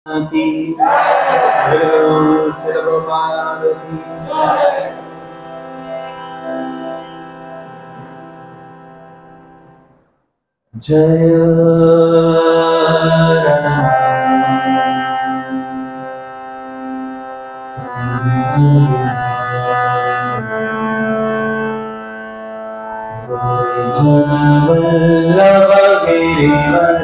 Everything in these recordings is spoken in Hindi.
की जगद्गुरु श्रील प्रभुपाद की जय वल्लभ गिरिवर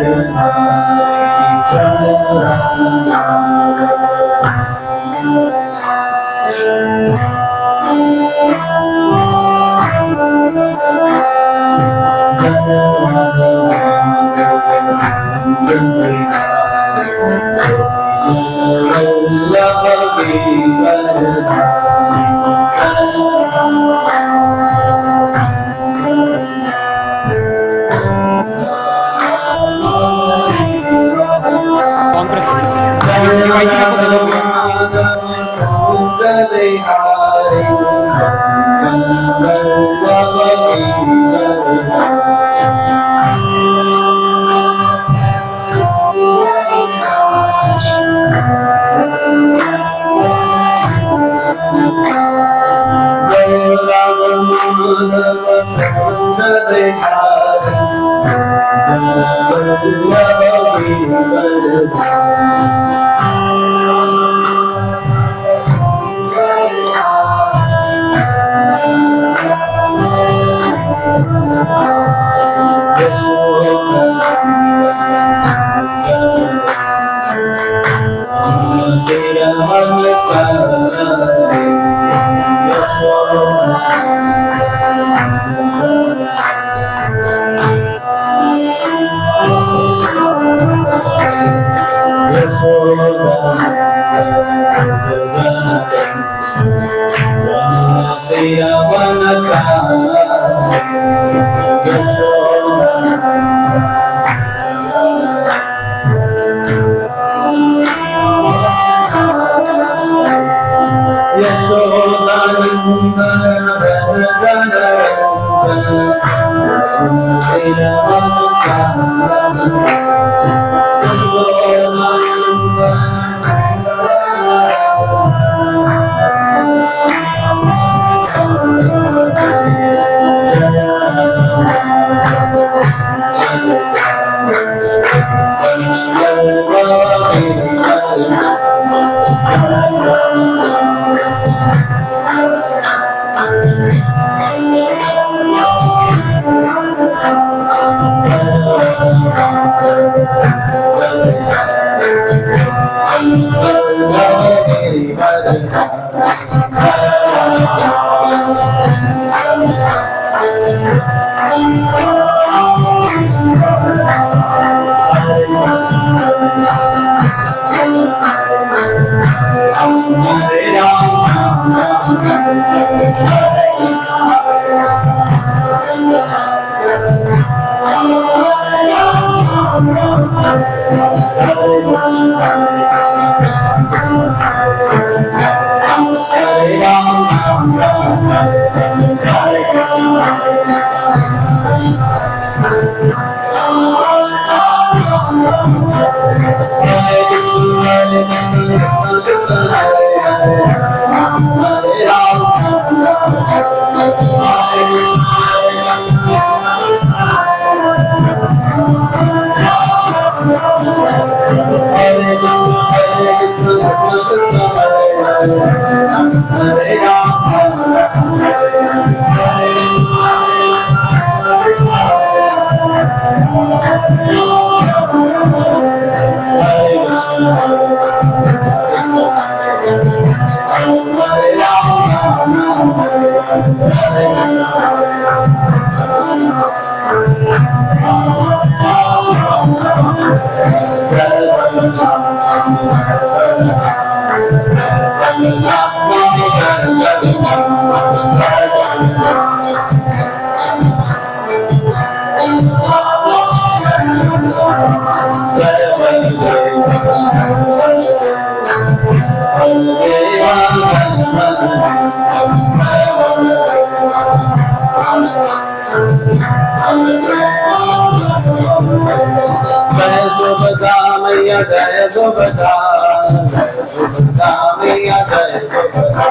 जय सुभद्रा मैया जय सुभद्रा जय सुभद्रा मैया जय सुभद्रा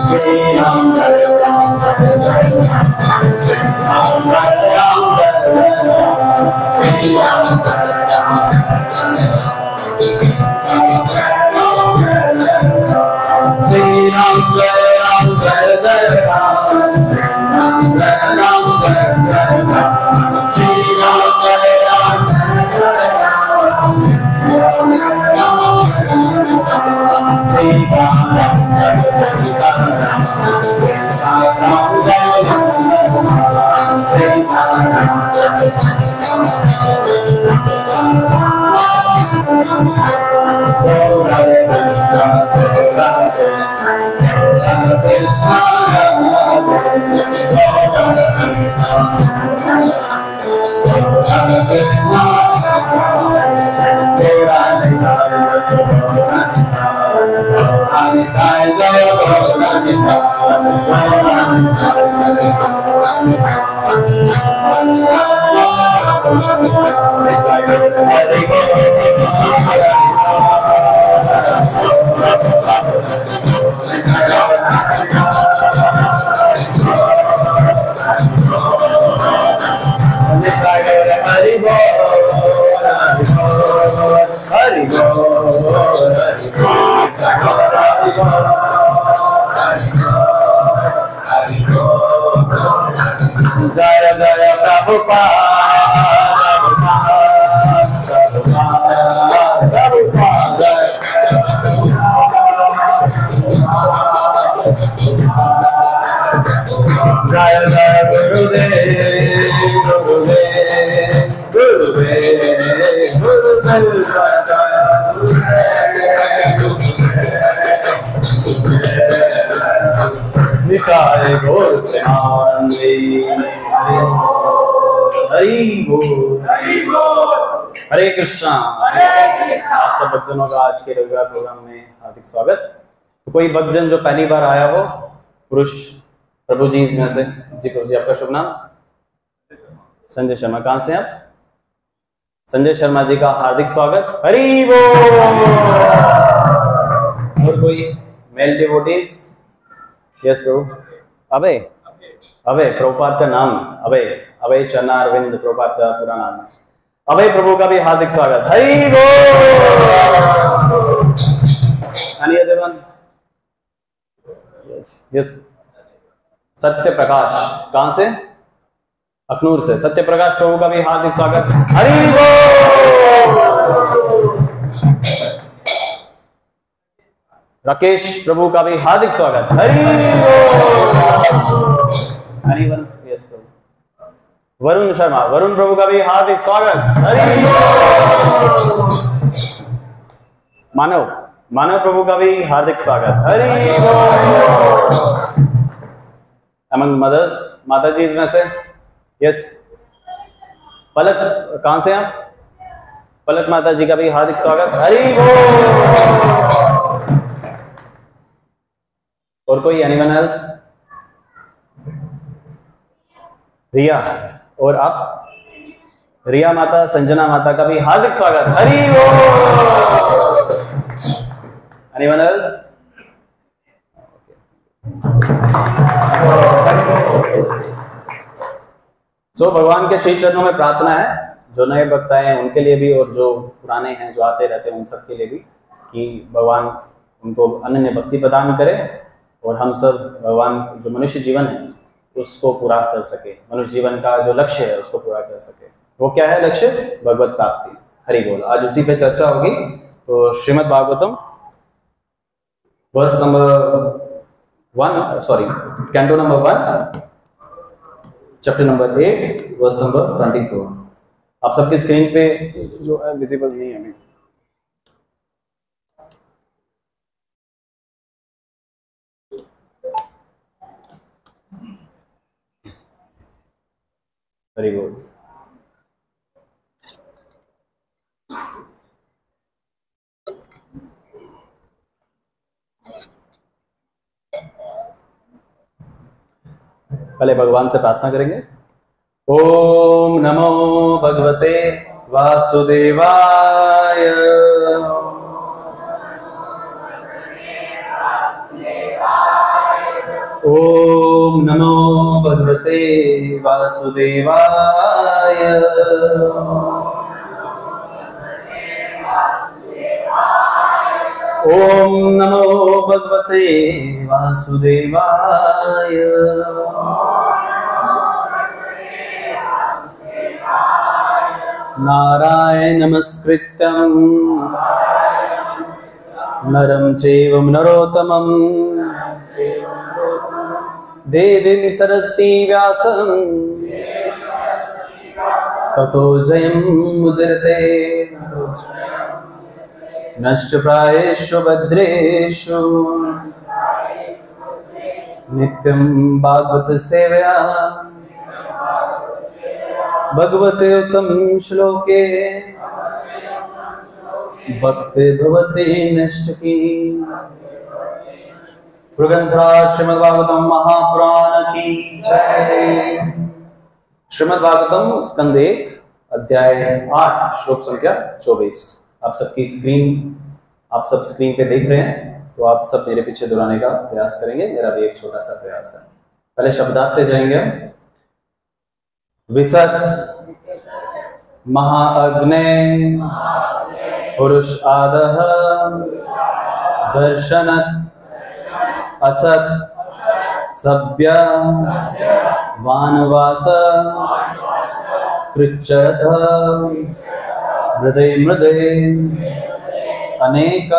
श्री राम जय राम जय जय राम जय राम जय श्री राम जय राम श्री राम जय राम जय जय राम जय राम जय जय राम श्री राम जय राम जय राम श्री राम जय जय जय जय जय गुरुदेव गुरुदेव गुरुदेव गुरुदेव निकाय घोर हरि बोल हरे कृष्णा। आप सब भक्तजनों का आज के रविवार प्रोग्राम में हार्दिक स्वागत। तो कोई भक्तजन जो पहली बार आया हो, पुरुष प्रभु जी इसमें से, जी प्रभु जी आपका शुभ नाम? संजय शर्मा। कहां से आप? संजय शर्मा जी का हार्दिक स्वागत। हरि बोल। और कोई मेल डिवोटीज? यस प्रभु। अभय, अभय प्रभुपाद का नाम अभय, अभय चन्ना अरविंद प्रभुपाद का पूरा नाम है। अभय प्रभु का भी हार्दिक स्वागत। हरि बोल। अनिय देवन? Yes yes. सत्य प्रकाश। कहां से? अखनूर से। सत्य प्रकाश प्रभु का भी हार्दिक स्वागत। हरि बोल। राकेश प्रभु का भी हार्दिक स्वागत। हरि बोल। हरिवन? यस प्रभु। वरुण शर्मा, वरुण प्रभु का भी हार्दिक स्वागत। हरि बोल। मानव, मानव प्रभु का भी हार्दिक स्वागत। हरि बोल। अमंग मदर्स, माता जी में से? यस। पलक, कहां से आप? पलक माता जी का भी हार्दिक स्वागत। हरि बोल। और कोई एनीवन एल्स? रिया, और आप? रिया माता, संजना माता का भी हार्दिक स्वागत। हरि बोल। Anyone else? सो भगवान के श्री चरणों में प्रार्थना है, जो नए भक्त हैं उनके लिए भी और जो पुराने हैं जो आते रहते हैं उन सबके लिए भी, कि भगवान उनको अनन्य भक्ति प्रदान करे और हम सब भगवान जो मनुष्य जीवन है उसको पूरा कर सके। मनुष्य जीवन का जो लक्ष्य है उसको पूरा कर सके। वो क्या है लक्ष्य? भगवत प्राप्ति। हरि बोल। आज उसी पे चर्चा होगी। तो Srimad Bhagavatam verse number 1, sorry, canto number 1, chapter number 8, verse number 24। आप सबकी स्क्रीन पे जो है विजिबल नहीं है अभी। हरि बोल। पहले भगवान से प्रार्थना करेंगे। ओम नमो भगवते वासुदेवाय। ओम नमो भगवते वासुदेवाय। ओम नमो भगवते वासुदेवाय। नारायण नमस्कृत्यं नरं चैव नरोत्तमं देवीं सरस्वती व्यासं ततो जयमुदीरते। नष्टप्रायेषु भद्रेषु नित्यं भागवत सेवया भगवते उत्तम श्लोके भक्ति भवते नष्टकी। ग्रंथराज श्रीमद् भागवतम महापुराण की जय। श्रीमद् भागवतम स्कंद 1 अध्याय 8 श्लोक संख्या 24। आप सब स्क्रीन पे देख रहे हैं, तो आप सब मेरे पीछे दोहराने का प्रयास करेंगे। मेरा भी एक छोटा सा प्रयास है। पहले शब्दार्थ पे जाएंगे हम। विसत महाअग्ने पुरुष आदः दर्शनत असत सभ्य वानवास कृच्छ्रथ हृदय मृदय अनेक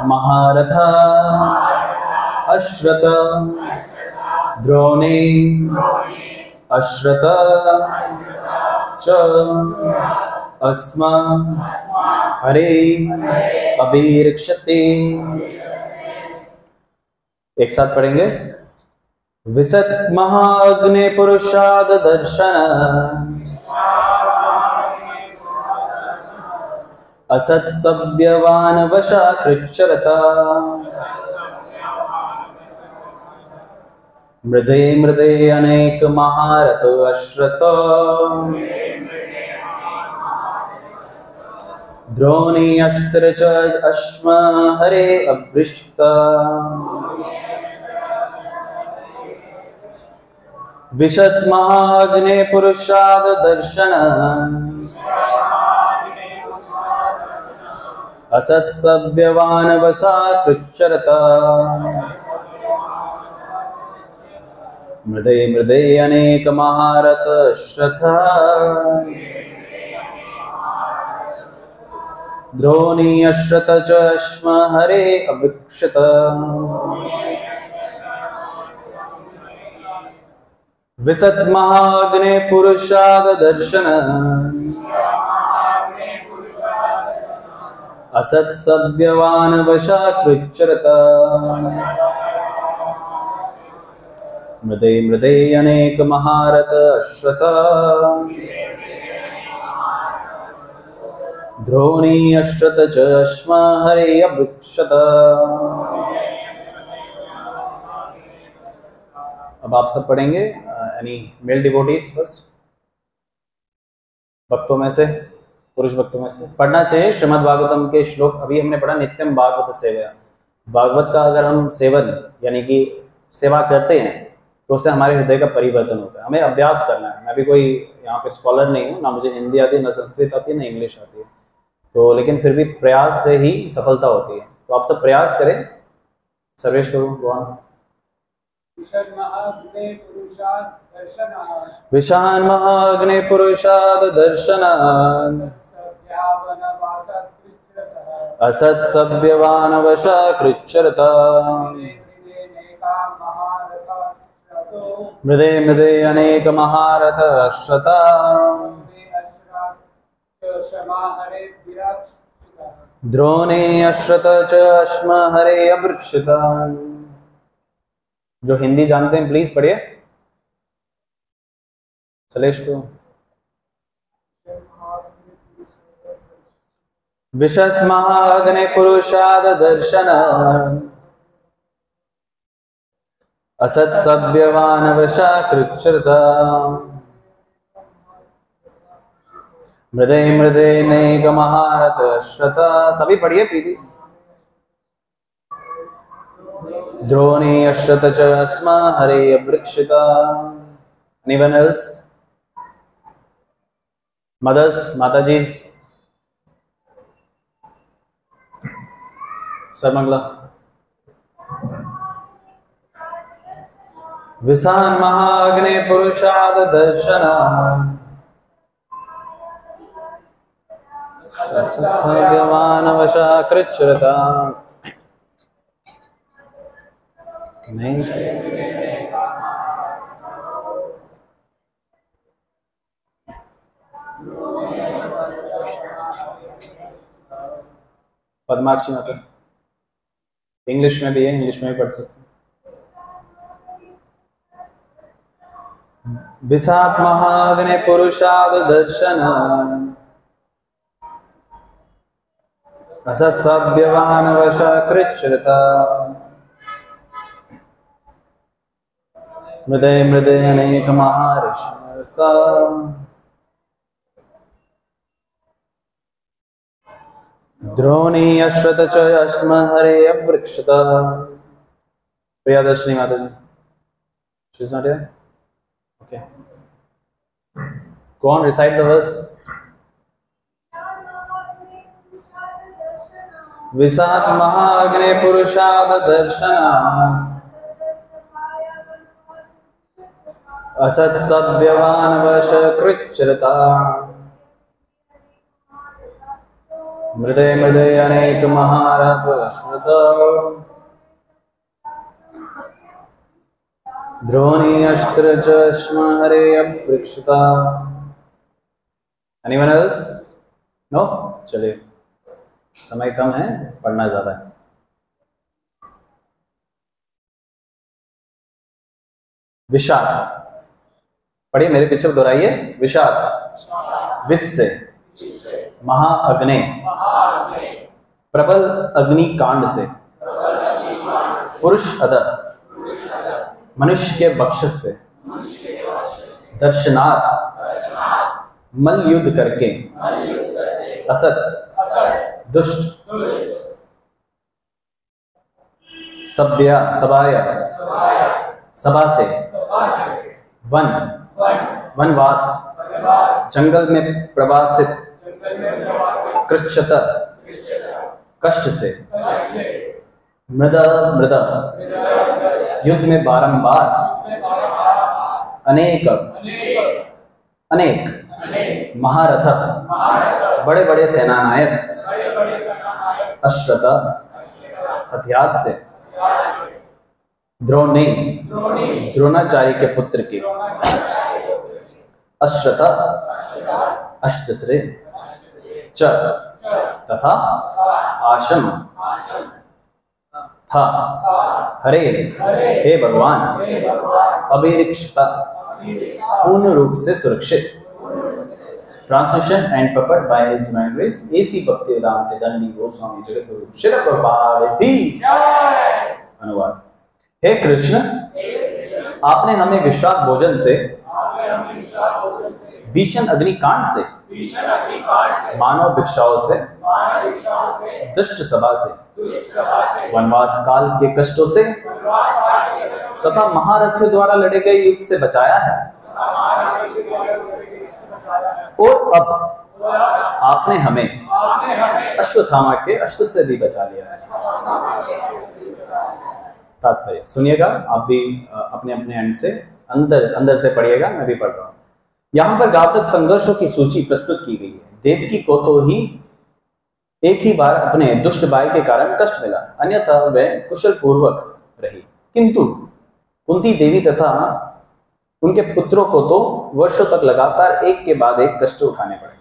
महारथ अश्रत द्रोणे अश्रत च अस्मा हरे अभिरक्षते। एक साथ पढ़ेंगे। विसत महाअग्ने पुरुषाद दर्शन असत सभ्यवान वशा कृच्छ्रता मृदे मृदे अनेक महारथ अश्रत द्रोणी अस्त्र च अश्म हरे अभृष्ट। विशत महाग्ने पुरुषाद दर्शन असत सभ्यवान वसा कृच्छ्रता मृदे मृदे अनेक महारथ अश्रथ द्रोणी अश्रत च अश्म हरे अभिक्षत। विसत महाग्ने पुरुषाद दर्शन असत सभ्यवान वशा कृच्छ्रता मृदे मृदे अनेक महारथ अश्रत द्रोणी अश्रत च अश्म हरे अभृक्षत। अब आप सब पढ़ेंगे। एनी मेल डिवोटीज फर्स्ट, भक्तों में से, पुरुष भक्तों में से पढ़ना चाहिए श्रीमद् भागवतम के श्लोक। अभी हमने पढ़ा नित्यम भागवत सेवा। भागवत का अगर हम सेवन यानी कि सेवा करते हैं तो उससे हमारे हृदय का परिवर्तन होता है। हमें अभ्यास करना है। मैं भी कोई यहाँ पे स्कॉलर नहीं हूँ, ना मुझे हिंदी आती है, ना संस्कृत आती है, ना इंग्लिश आती है, तो लेकिन फिर भी प्रयास से ही सफलता होती है। तो आप सब प्रयास करें। सर्वेश प्रभु भगवान। विशान महाग्ने पुरुषाद दर्शन असत सभ्यवान वशा कृच्छ्रता मृदे मृदे अनेक महारथ अश्रता द्रोणे अश्रत च अश्म हरे अभृक्षत। जो हिंदी जानते हैं प्लीज पढ़िए। सलेश को। विशत महाग्ने पुरुषाद दर्शन असत सभ्यवान वशा कृच्छ्रता मृदे मृदे नेक महारथ श्रत, सभी पढ़िए प्रीति। द्रोणी अश्रत च स्म हरे वृक्षिता। Anyone else? Mothers, Mataji's, Sarmangla. विसान महाग्ने पुरुषाद दर्शना, सत्संगमानवशा कृच्छ्रता। पद्माक्षी माता, इंग्लिश में भी है, इंग्लिश में भी पढ़ सकते हैं। विसात महाग्ने पुरुषाद दर्शन, असत्सभ्यवान वश कृच्छ्रता। मृदय मृदय अनेक महारश्मता। द्रोणी अश्रत च अस्म हरे वृक्षता। प्रियादर्शनी माता ji, she is not here, okay, go on, recite the verse. विसात महाग्ने पुरुषाद दर्शना, असत सभ्यवान वश कृच्छ्रता। मृदय मृदय अनेक महारथ श्रुत, द्रोणी अस्त्र च स्म हरे वृक्षता। Anyone else? No? चलिए, समय कम है, पढ़ना ज्यादा है। विषाद, पढ़िए मेरे पीछे दोहराइए। विषाद, विष से, महाअग्नि, प्रबल अग्नि कांड से, पुरुष अदर, मनुष्य के बक्षस से, दर्शनाथ, मल युद्ध करके, असत, दुष्ट, सभ्य, सभाय, सभा से, वन, वनवास, जंगल में प्रवासित, कृच्छ्रत, कष्ट से, मृद मृद, युद्ध में बारंबार, अनेक अनेक, महारथ, बड़े बड़े सेनानायक, अश्रत, हथियार से, द्रोणी, द्रोणाचार्य के पुत्र की, अश्रत, अश्चत्रे, च, तथा, आशम, था, हरे, हे भगवान, अभिरिक्षिता, पूर्ण रूप से सुरक्षित। ट्रांसलेशन एंड पकड़ by his memories A C Bhaktivedanta Dandi Goswami Jagadguru Srila Prabhupada की अनुवाद। हे कृष्ण, आपने हमें विषाद भोजन से, भीषण अग्निकांड से, मानव भिक्षाओं से, दुष्ट सभा से, वनवास काल के कष्टों से तथा महारथियों द्वारा लड़े गए युद्ध से बचाया है। और अब आपने हमें अश्वत्थामा के अस्त्र से भी बचा लिया है। तात्पर्य सुनिएगा, आप भी अपने अपने एंड से अंदर से पढ़िएगा, मैं भी पढ़ रहा हूं। यहाँ पर घातक संघर्षों की सूची प्रस्तुत की गई है। देवकी को तो ही एक ही बार अपने दुष्ट भाई के कारण कष्ट मिला, अन्यथा वह कुशल पूर्वक रही, किंतु कुंती देवी तथा उनके पुत्रों को तो वर्षों तक लगातार एक के बाद एक कष्ट उठाने पड़े।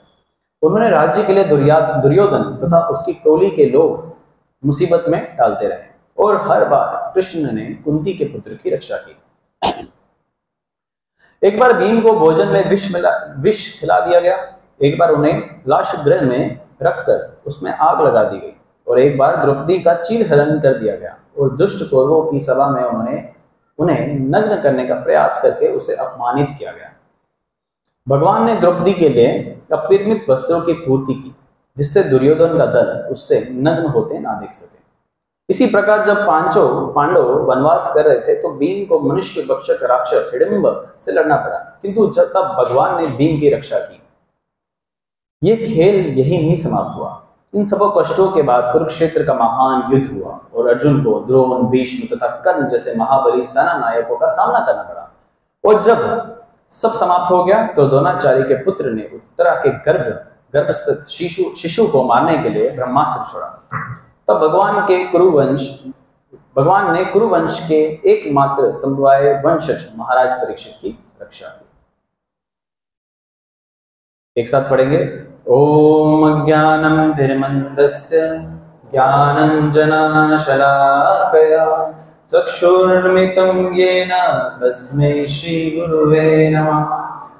उन्होंने राज्य के लिए दुर्योधन तथा उसकी टोली के लोग मुसीबत में डालते रहे और हर बार कृष्ण ने कुंती के पुत्र की रक्षा की। एक बार भीम को भोजन में विष खिला दिया गया, एक बार उन्हें लाश गृह में रखकर उसमें आग लगा दी गई, और एक बार द्रौपदी का चीरहरण कर दिया गया और दुष्ट कौरवों की सभा में उन्हें नग्न करने का प्रयास करके उसे अपमानित किया गया। भगवान ने द्रौपदी के लिए अपरिमित वस्त्रों की पूर्ति की, जिससे दुर्योधन का दल उससे नग्न होते ना देख सके। इसी प्रकार जब पांडव वनवास कर रहे थे तो भीम को मनुष्य भक्षक राक्षस हिडिंब से लड़ना पड़ा, किंतु जब तब भगवान ने भीम की रक्षा की। ये खेल यही नहीं समाप्त हुआ। इन सब कष्टों के बाद कुरुक्षेत्र का महान युद्ध हुआ और अर्जुन को द्रोण, भीष्म तथा कर्ण जैसे महाबली सेना नायकों का सामना करना पड़ा। और जब सब समाप्त हो गया तो द्रोणाचार्य के पुत्र ने उत्तरा के गर्भस्थ शिशु को मारने के लिए ब्रह्मास्त्र छोड़ा। तब भगवान ने कुरुवंश के एकमात्र संभवाय वंशज महाराज परीक्षित की रक्षा की। एक साथ पढ़ेंगे। ओम अज्ञानं तिमिरन्धस्य ज्ञानाञ्जनशलाकया चक्षुरुन्मिलितं येन तस्मै श्रीगुरुवे नमः।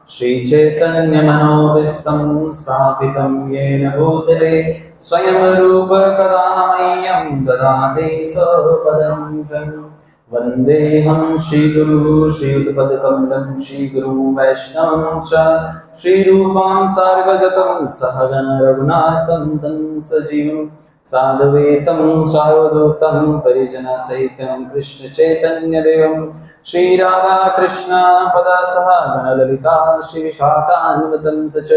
श्रीचैतन्यमनोभीष्टं स्थापितं येन भूतले स्वयं रूप कदा मह्यं ददाति स्वपदं। वन्देऽहं श्रीगुरु श्रीयुतपदकमलं श्रीगुरुं वैष्णवं च श्रीरूपां सार्वजतं सहगण रघुनाथं तं सजीवं साधुवेतं सावधूतं परिजनसहितं कृष्णचैतन्यदेवं श्रीराधाकृष्ण पदासहगण ललिता श्रीविशाखान्वितं च।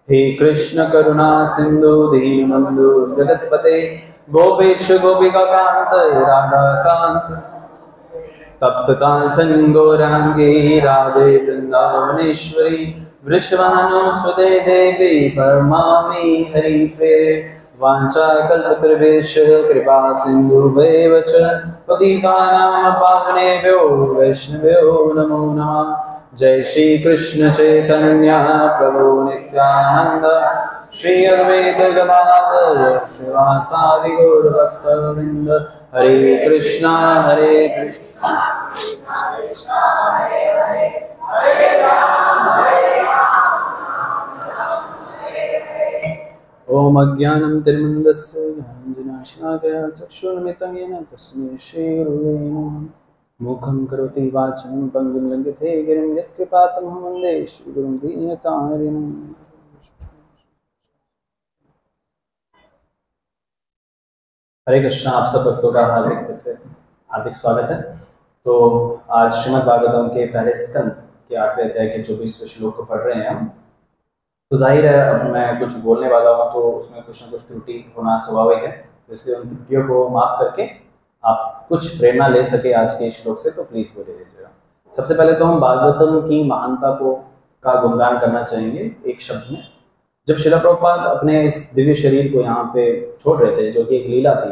हे कृष्ण करुणा सिंधु दीनबंधु जगतपते गोपेश गोपिकाकांत राधाकांत तप्त कांचन गौरांगी राधे वृंदावनेश्वरी वृषभानुसुते देवी परमामि हरिप्रिये। वाञ्छाकल्पतरुभ्यश्च कृपा सिन्धुभ्येव च पतितानां पावनेभ्यो वैष्णवेभ्यो नमो नमः। जय श्री कृष्ण चैतन्य प्रभु नित्यानंद श्री अद्वैत गदाधर श्रीवासादि गौर भक्तवृंद। हरे कृष्णा हरे ओम अज्ञानं तिमिरन्धस्य ज्ञानाञ्जनशलाकया चक्षुरुन्मिलितं येन तस्मै श्रीगुरुवे नमः। मूकं करोति वाचालं पङ्गुं लङ्घयते गिरिं यत्कृपातमहं वन्दे श्रीगुरुं दीनतारिणम्। हरे कृष्णा। आप सब भक्तों का हार्दिक स्वागत है। तो आज श्रीमद् भागवतम के पहले स्कंद के 8वें अध्याय के 24वें श्लोक को पढ़ रहे हैं हम। तो जाहिर है अब मैं कुछ बोलने वाला हूँ तो उसमें कुछ ना कुछ त्रुटि होना स्वाभाविक है, तो इसलिए उन त्रुटियों को माफ करके आप कुछ प्रेरणा ले सके आज के श्लोक से तो प्लीज़ बोले लीजिएगा। सबसे पहले तो हम भागवतम की महानता का गुणगान करना चाहेंगे एक शब्द में। जब श्रील प्रभुपाद अपने इस दिव्य शरीर को यहाँ पे छोड़ रहे थे, जो कि एक लीला थी,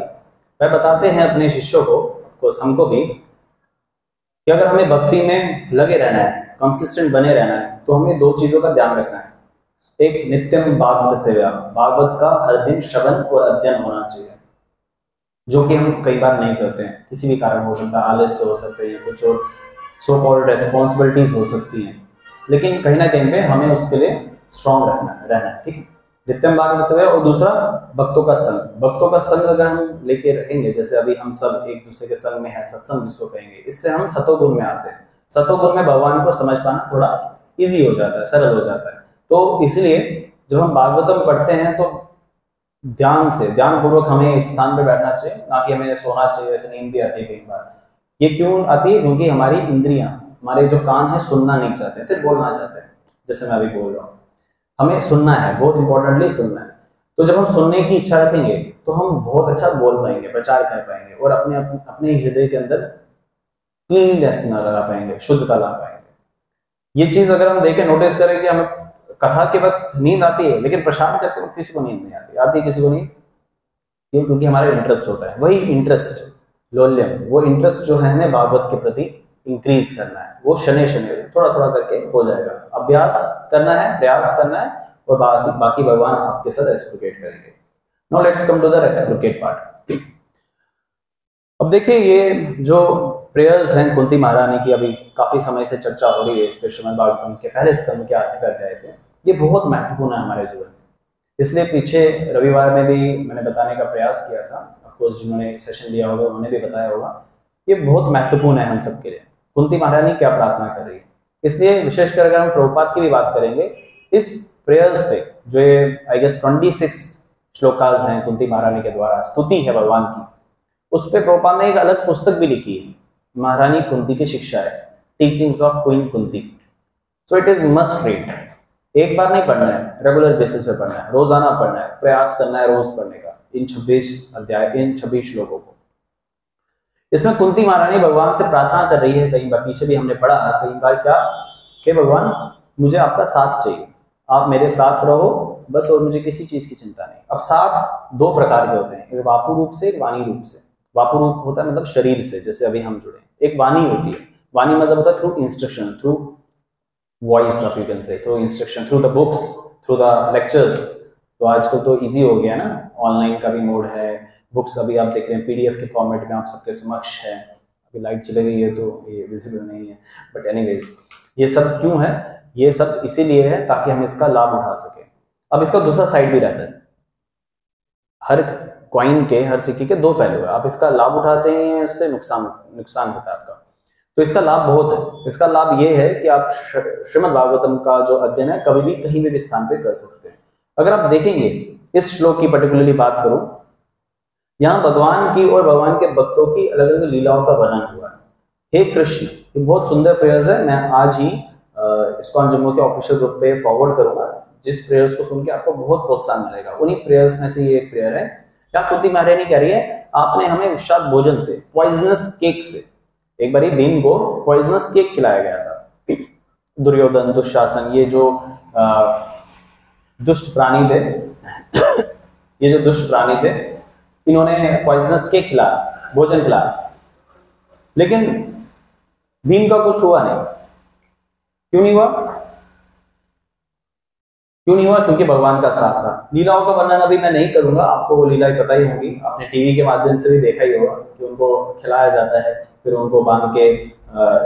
वह बताते हैं अपने शिष्यों को, ऑफकोर्स हमको भी, कि अगर हमें भक्ति में लगे रहना है, कंसिस्टेंट बने रहना है, तो हमें दो चीज़ों का ध्यान रखना है। एक नित्यम भागवत सेवा, भागवत का हर दिन श्रवण और अध्ययन होना चाहिए, जो कि हम कई बार नहीं करते हैं। किसी भी कारण हो सकता है, आलस्य हो सकते हैं, कुछ और सो कॉल्ड रेस्पॉन्सिबिलिटीज हो सकती हैं, लेकिन कहीं ना कहीं पे हमें उसके लिए स्ट्रॉन्ग रहना है। ठीक है, नित्यम भागवत सेवा। और दूसरा भक्तों का संग। भक्तों का संग अगर हम लेके रहेंगे, जैसे अभी हम सब एक दूसरे के संग में है, सत्संग जिसको कहेंगे, इससे हम सतोगुण में आते हैं। सतोगुण में भगवान को समझ पाना थोड़ा इजी हो जाता है, सरल हो जाता है। तो इसलिए जब हम भागवतम पढ़ते हैं तो ध्यान पूर्वक हमें इस स्थान पे बैठना चाहिए, ना कि हमें सोना चाहिए। ऐसे नींद भी आती है कई बार। ये क्यों आती है? क्योंकि हमारी इंद्रियां, हमारे जो कान है, सुनना नहीं चाहते, सिर्फ बोलना चाहते हैं, जैसे मैं अभी बोल रहा हूँ। हमें सुनना है, बहुत इंपॉर्टेंटली सुनना है। तो जब हम सुनने की इच्छा रखेंगे तो हम बहुत अच्छा बोल पाएंगे, प्रचार कर पाएंगे और अपने हृदय के अंदर क्लीननेस ला पाएंगे, शुद्धता ला पाएंगे। ये चीज अगर हम देखें, नोटिस करें कि हमें कथा के वक्त नींद आती है, लेकिन प्रसाद करते वक्त किसी को नींद नहीं आती है किसी को नींद। क्यों? क्योंकि हमारा इंटरेस्ट होता है, वही इंटरेस्ट लोल्यम, वो इंटरेस्ट जो है हमें भागवत के प्रति इंक्रीज करना है। वो शनि थोड़ा थोड़ा करके हो जाएगा। अभ्यास करना है, प्रयास करना है, और बाकी भगवान आपके साथ रेसिप्रोकेट करेंगे। Now let's come to the reciprocate part. अब देखिए, ये जो प्रेयर्स हैं कुंती महारानी की, अभी काफी समय से चर्चा हो रही है इस पे श्रीमद् भागवतम के पहले स्कंद के 8वें अध्याय पे। ये बहुत महत्वपूर्ण है हमारे जीवन में। इसलिए पीछे रविवार में भी मैंने बताने का प्रयास किया था। ऑफकोर्स जिन्होंने सेशन लिया होगा उन्होंने भी बताया होगा। ये बहुत महत्वपूर्ण है हम सबके लिए। कुंती महारानी क्या प्रार्थना कर रही है, इसलिए विशेषकर अगर हम प्रभुपाद की भी बात करेंगे, इस प्रेयर्स पे, जो आई गेस 26 श्लोकाज हैं कुंती महारानी के द्वारा, स्तुति है भगवान की, उस पे प्रभुपाद ने एक अलग पुस्तक भी लिखी है, महारानी कुंती की शिक्षाएं, teachings of queen Kunti. So it is must read. एक बार नहीं पढ़ना है, रेगुलर बेसिस पे पढ़ना है, रोजाना पढ़ना है, प्रयास करना है रोज पढ़ने का इन 26 अध्याय, इन 26 श्लोकों को। इसमें कुंती महारानी भगवान से प्रार्थना कर रही है, कई बार पीछे भी हमने पढ़ा, कई बार क्या कि भगवान मुझे आपका साथ चाहिए, आप मेरे साथ रहो बस, और मुझे किसी चीज की चिंता नहीं। अब साथ दो प्रकार के होते हैं, एक वापु रूप से, एक वाणी रूप से। वापु रूप होता है मतलब शरीर से, जैसे अभी हम जुड़े, एक वाणी होती है, वाणी मतलब होता है through instruction, through voice of you can say, through instruction, through the books, through the lectures. तो आजकल तो इजी हो गया ना, ऑनलाइन का भी मोड है, बुक्स अभी आप देख रहे हैं पीडीएफ के फॉर्मेट में आप सबके समक्ष है। अभी लाइट चली गई है तो ये विजिबल नहीं है, बट एनीवेज ये सब क्यों है, ये सब इसीलिए है ताकि हम इसका लाभ उठा सके। अब इसका दूसरा साइड भी रहता है, हर कॉइन के, हर सिक्के के दो पहलू है, आप इसका लाभ उठाते हैं, इससे नुकसान होता है आपका। तो इसका लाभ बहुत है। इसका लाभ ये है कि आप श्रीमद् भागवतम का जो अध्ययन है कभी भी कहीं भी स्थान पे कर सकते हैं। अगर आप देखेंगे इस श्लोक की पर्टिकुलरली बात करूं, यहाँ भगवान की और भगवान के भक्तों की अलग अलग लीलाओं का वर्णन हुआ है। हे कृष्ण, ये बहुत सुंदर प्रेयर्स है, मैं आज ही इस्कॉन जम्मू के ऑफिशियल ग्रुप पे फॉरवर्ड करूंगा, जिस प्रेयर्स को सुन के आपको बहुत प्रोत्साहन मिलेगा। उन्हीं प्रेयर्स में से ये एक प्रेयर है, क्या कुंती महारानी कह रही है, आपने हमें विषाद भोजन से, पॉइजनस केक से, एक बारी भीम को पॉइजनस केक खिलाया गया था, दुर्योधन, दुशासन, ये जो दुष्ट प्राणी थे ये जो दुष्ट प्राणी थे, इन्होंने पॉइजनस केक खिलाया, भोजन खिलाया, लेकिन भीम का कुछ हुआ नहीं। क्यों नहीं हुआ? क्यों नहीं हुआ? क्योंकि भगवान का साथ था। लीलाओं का वर्णन अभी मैं नहीं करूंगा, आपको वो लीलाएं पता ही होगी, आपने टीवी के माध्यम से भी देखा ही होगा कि उनको खिलाया जाता है, फिर उनको बांध के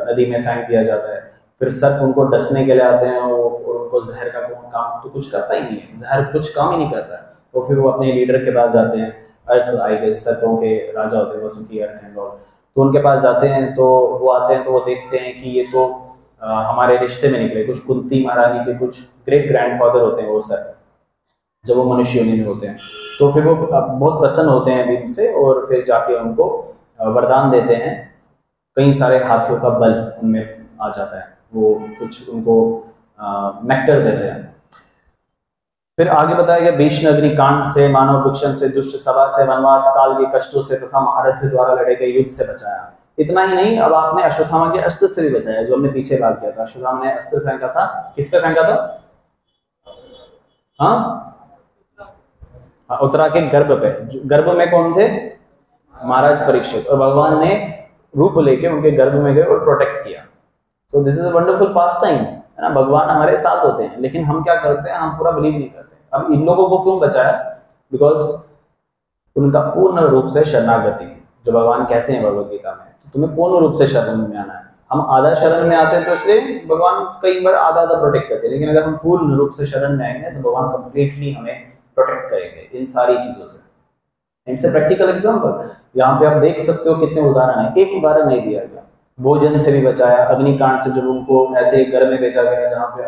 नदी में फेंक दिया जाता है, फिर सर्प उनको डसने के लिए आते हैं और उनको जहर का काम तो कुछ करता ही नहीं है, जहर कुछ काम ही नहीं करता है। तो फिर वो अपने लीडर के पास जाते हैं, अर्क आई गेस सर्पों के राजा होते हैं वसुकी अर्क एंड ऑल, तो उनके पास जाते हैं, तो वो आते हैं तो वो देखते हैं कि ये तो हमारे रिश्ते में निकले, कुछ कुंती महारानी के कुछ ग्रेट ग्रैंडफादर होते हैं वो सर, जब वो मनुष्य योनि में होते हैं। तो फिर वो बहुत प्रसन्न होते हैं भीम से और फिर जाके उनको वरदान देते हैं, कई सारे हाथियों का बल उनमें आ जाता है, वो कुछ उनको नेक्टर देते हैं। फिर आगे बताया गया भीष्म अग्निकांड से, मानव भक्षण से, दुष्ट सभा से, वनवास काल के कष्टों से तथा महारथी द्वारा लड़े गए युद्ध से बचाया। इतना ही नहीं, अब आपने अश्वत्थामा के अस्त्र से भी बचाया, जो हमने पीछे बात किया था। अश्वत्थामा ने अस्त्र फेंका था, किस पे फेंका था? उत्तरा के गर्भ पे। गर्भ में कौन थे? महाराज परीक्षित, और भगवान ने रूप लेके उनके गर्भ में गए और प्रोटेक्ट किया। So this is a wonderful pass time, है ना, भगवान हमारे साथ होते हैं, लेकिन हम क्या करते हैं, हम पूरा बिलीव नहीं करते। अब इन लोगों को क्यों बचाया? बिकॉज उनका पूर्ण रूप से शरणागति थी, जो भगवान कहते हैं भगवद गीता में, तो तुम्हें पूर्ण रूप से शरण में आना है। हम आधा शरण में आते हैं तो इसलिए भगवान कई बार आधा प्रोटेक्ट करते हैं, लेकिन अगर हम पूर्ण रूप से शरण में आएंगे तो भगवान कंप्लीटली हमें प्रोटेक्ट करेंगे इन सारी चीजों से। इनसे प्रैक्टिकल एग्जांपल यहाँ पे आप देख सकते हो, कितने उदाहरण है। एक उदाहरण नहीं दिया गया, भोजन से भी बचाया, अग्निकांड से, जब उनको ऐसे घर में भेजा गया जहाँ पे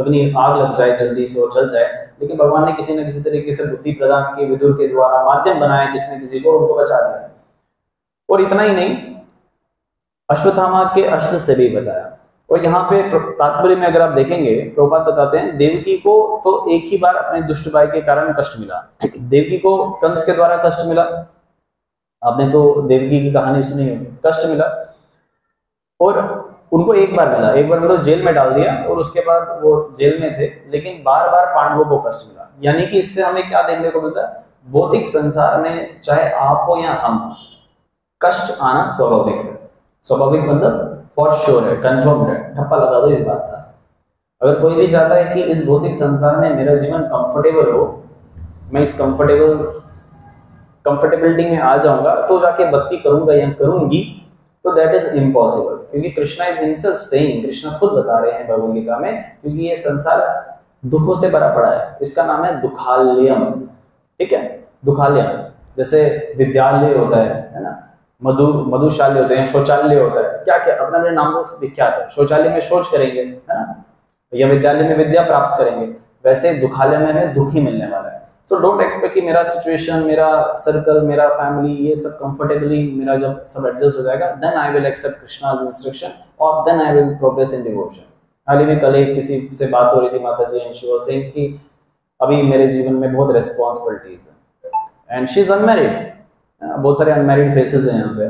अग्नि आग लग जाए जल्दी से और जल जाए, लेकिन भगवान ने किसी न किसी तरीके से बुद्धि प्रदान की, विदुर के द्वारा माध्यम बनाया, किसी न किसी को उनको बचा दिया। और इतना ही नहीं, अश्वत्थामा के अस्त्र से भी बचाया। और यहाँ पे तात्पर्य में अगर आप देखेंगे, प्रभुपाद बताते हैं देवकी को तो एक ही बार अपने दुष्ट भाई के कारण कष्ट मिला। देवकी को कंस के द्वारा कष्ट मिला, आपने तो देवकी की कहानी सुनी होगी, कष्ट मिला। और उनको एक बार मिला, एक बार मतलब जेल में डाल दिया, और उसके बाद वो जेल में थे, लेकिन बार बार पांडवों को कष्ट मिला। यानी कि इससे हमें क्या देखने को मिलता है, भौतिक संसार में चाहे आप हो या हम, कष्ट आना स्वाभाविक है। स्वाभाविक मतलब फॉर श्योर है, कंफर्म है, ठप्पा लगा दो इस बात का। अगर कोई भी चाहता है कि इस भौतिक संसार में मेरा जीवन कंफर्टेबल हो, मैं इस कंफर्टेबिलिटी में आ जाऊंगा तो जाके भक्ति करूंगा या करूंगी, तो दैट इज इम्पॉसिबल। क्योंकि Krishna is himself saying, Krishna खुद बता रहे हैं भगवद गीता में, क्योंकि ये संसार दुखों से भरा पड़ा है, इसका नाम है दुखालयम। ठीक है, दुखालयम, जैसे विद्यालय होता है ना, मधुशाल्य होते हैं, शौचालय होता है, क्या क्या अपने नाम से विख्यात है। शौचालय में शौच करेंगे, है ना, या विद्यालय में विद्या प्राप्त करेंगे। वैसे दुखालय में हमें दुख ही मिलने वाला है। सो डोंट एक्सपेक्ट कि मेरा सिचुएशन, मेरा सर्कल, मेरा फैमिली, ये सब कंफर्टेबली मेरा जब सब एडजस्ट हो जाएगा, then I will accept Krishna's instruction और then I will progress in devotion. हाल ही में कल एक किसी से बात हो रही थी माता जी, एंड शी वाज सेइंग कि अभी मेरे जीवन में बहुत रिस्पॉन्सिबिलिटीज है एंड शी इज अनमैरिड। बहुत सारे अनमैरिड फेसेस हैं यहाँ पे,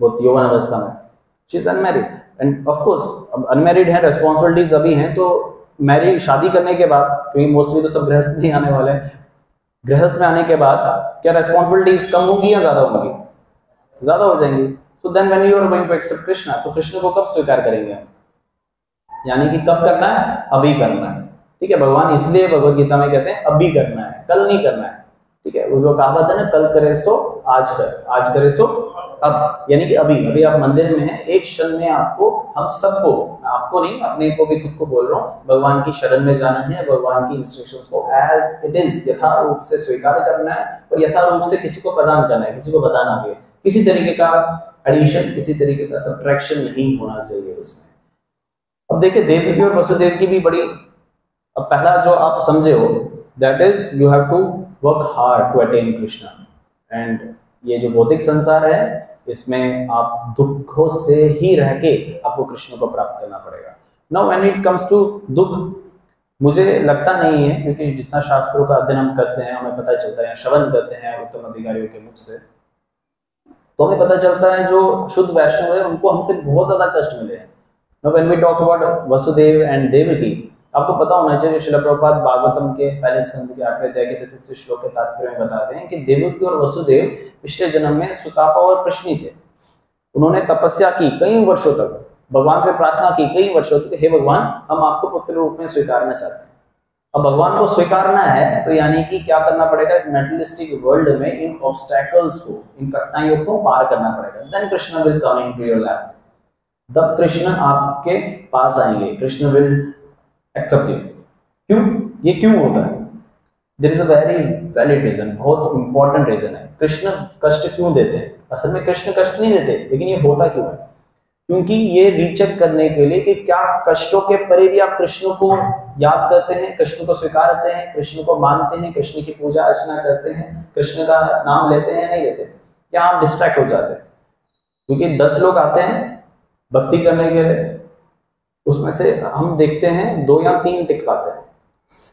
बहुत यौवन अवस्था में। She is unmarried and of course अब अनमैरिड है, रिस्पॉन्सिबिलिटीज अभी हैं, तो मैरिड शादी करने के बाद, क्योंकि मोस्टली तो सब गृहस्थ नहीं आने वाले हैं, गृहस्थ में आने के बाद क्या रिस्पॉन्सिबिलिटीज कम होंगी या ज्यादा होंगी? ज्यादा हो जाएंगी। So then when you are going to accept Krishna, तो कृष्ण को कब स्वीकार करेंगे हम? यानी कि कब करना है? अभी करना है। ठीक है, भगवान इसलिए भगवत गीता में कहते हैं अभी करना है, कल नहीं करना है। ठीक है, वो जो कहावत है ना, कल करे सो आज कर, आज करे सो अब, यानी कि अभी। अभी आप मंदिर में हैं, एक क्षण में आपको, हम सबको, आपको नहीं, अपने को भी, खुद को बोल रहा हूँ, भगवान की शरण में जाना है, भगवान की इंस्ट्रक्शंस को एज इट इज यथा रूप से स्वीकार करना है और यथा रूप से किसी को प्रदान करना है, किसी को बताना भी है। किसी तरीके का एडिशन, किसी तरीके का सब्ट्रैक्शन नहीं होना चाहिए उसमें। अब देखिए, देवकी और वसुदेव की भी बड़ी, अब पहला जो आप समझे हो, that is you have to work hard to attain Krishna. And ये जो भौतिक संसार है, इसमें आप दुखों से ही रह के आपको कृष्ण को प्राप्त करना पड़ेगा। Now when it comes to दुख, मुझे लगता नहीं है, क्योंकि जितना शास्त्रों का अध्ययन हम करते हैं, हमें पता चलता है, श्रवण करते हैं उत्तम अधिकारियों के मुख से, तो हमें पता चलता है जो शुद्ध वैष्णव है उनको हमसे बहुत ज्यादा कष्ट मिले हैं। Now when we talk about Vasudev and Devaki, आपको पता होना चाहिए, श्रील प्रभुपाद भागवतम के पहले स्कंद के 8वें अध्याय के 33वें श्लोक के तात्पर्य में बताते हैं कि देवकी और वसुदेव पिछले जन्म में सुतापा और प्रश्नी थे। उन्होंने तपस्या की कई वर्षों तक, भगवान से प्रार्थना की कई वर्षों तक, हे भगवान, हम आपको पुत्र रूप में स्वीकारना चाहते हैं। अब भगवान को स्वीकारना है तो यानी कि क्या करना पड़ेगा? इस मेटेरियलिस्टिक वर्ल्ड में इन ऑब्स्टैकल्स को, इन कठिनाइयों को पार करना पड़ेगा। Then Krishna will come into your lap, तब कृष्ण आपके पास आएंगे, कृष्ण विल एक्सेप्ट यू। क्यों? ये क्यों होता है? There is a very valid reason, बहुत इंपॉर्टेंट रीजन है। कृष्ण कष्ट क्यों देते हैं? असल में कृष्ण कष्ट नहीं देते, लेकिन ये होता क्यों है? क्योंकि ये रीचेक करने के लिए कि क्या कष्टों के परे भी आप कृष्ण को याद करते हैं, कृष्ण को स्वीकारते हैं, कृष्ण को मानते हैं, कृष्ण की पूजा अर्चना करते हैं, कृष्ण का नाम लेते हैं, नहीं लेते, क्या आप डिस्ट्रैक्ट हो जाते हैं? क्योंकि 10 लोग आते हैं भक्ति करने के लिए, उसमें से हम देखते हैं 2 या 3 टिक पाते हैं,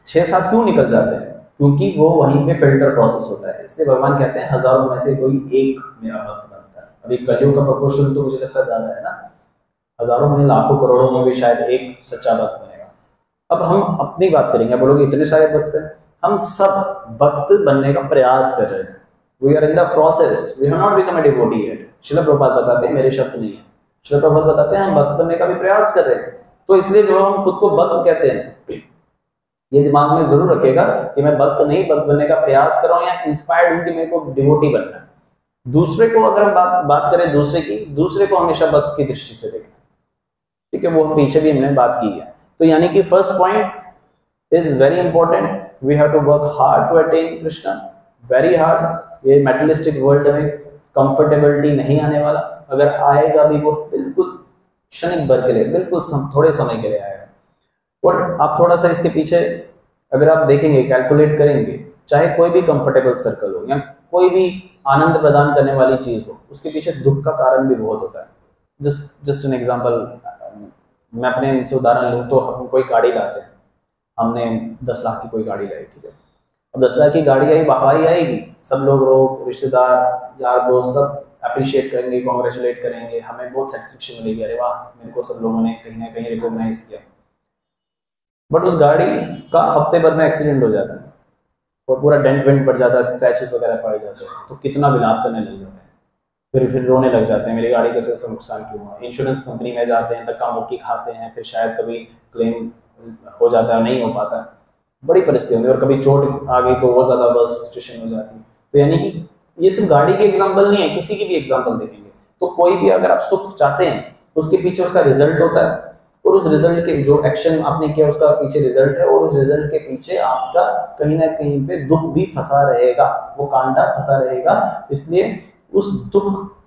6-7 क्यों निकल जाते हैं? क्योंकि वो वहीं पे फिल्टर प्रोसेस होता है। इसलिए भगवान कहते हैं हजारों में से कोई एक मेरा भक्त बनता है। अभी कलियुग का प्रोपोर्शन तो मुझे लगता है ज्यादा है ना, हजारों में, लाखों, करोड़ों में भी शायद एक सच्चा भक्त बनेगा। अब हम अपनी बात करेंगे, बोलोगे इतने सारे भक्त हैं, हम सब भक्त बनने का प्रयास कर रहे हैं। We are in the process, we have not become a devotee yet. Srila Prabhupada बताते हैं, मेरे शब्द नहीं है, श्रील प्रभुपाद बताते हैं हम भक्त बनने का भी प्रयास कर रहे हैं। तो इसलिए जब हम खुद को भक्त कहते हैं, ये दिमाग में जरूर रखेगा कि मैं भक्त नहीं, भक्त बनने का प्रयास कर रहा हूं या इंस्पायर्ड हूं कि मेरे को डिवोटी बनना है। दूसरे को अगर हम बात करें दूसरे की, दूसरे को हमेशा भक्त की दृष्टि से देखना, ठीक है, वो पीछे भी हमने बात की है। तो यानी कि first point is very important, we have to work hard to attain Krishna, very hard. ये मेटेरियलिस्टिक वर्ल्ड में कंफर्टेबिलिटी नहीं आने वाला, अगर आएगा भी वो बिल्कुल क्षणिक भर के लिए, बिल्कुल थोड़े समय के लिए आएगा। और आप थोड़ा सा इसके पीछे अगर आप देखेंगे, कैलकुलेट करेंगे, चाहे कोई भी कंफर्टेबल सर्कल हो या कोई भी आनंद प्रदान करने वाली चीज हो, उसके पीछे दुख का कारण भी बहुत होता है। जस्ट एन एग्जांपल, मैं अपने इनसे उदाहरण लूँ तो हम कोई गाड़ी लाते हैं, हमने 10 लाख की कोई गाड़ी लाई, ठीक है, अब 10 लाख की गाड़ी आई, वाहवाही आएगी, सब लोग, रिश्तेदार, यार दोस्त सब अप्रिशिएट करेंगे, कॉन्ग्रेचुलेट करेंगे, हमें बहुत सेटिस्फेक्शन मिलेगी, अरे वाह, मेरे को सब लोगों ने कहीं ना कहीं रिकॉग्नाइज किया। बट उस गाड़ी का हफ्ते भर में एक्सीडेंट हो जाता है और पूरा डेंट वेंट पड़ जाता है, स्क्रैचेस वगैरह पड़ जाते हैं, तो कितना विलाप करने लग जाते हैं, फिर रोने लग जाते हैं, मेरी गाड़ी कैसे से नुकसान क्यों हुआ। इंश्योरेंस कंपनी में जाते हैं, धक्का मुक्की खाते हैं, फिर शायद कभी क्लेम हो जाता है, नहीं हो पाता है, बड़ी परिस्थिति होती है, और कभी चोट आ गई तो वो ज्यादा वर्स्ट सिचुएशन हो जाती है। तो यानी कि ये सिर्फ गाड़ी के एग्जाम्पल नहीं है, किसी की भी एग्जाम्पल देखेंगे तो कोई भी अगर आप सुख चाहते हैं, उसके पीछे उसका रिजल्ट होता है, और उस रिजल्ट के जो एक्शन आपने किया उसका पीछे रिजल्ट है, और उस रिजल्ट के पीछे आपका कहीं ना कहीं पे दुख भी फंसा रहेगा, वो कांटा फंसा रहेगा। इसलिए उस दुख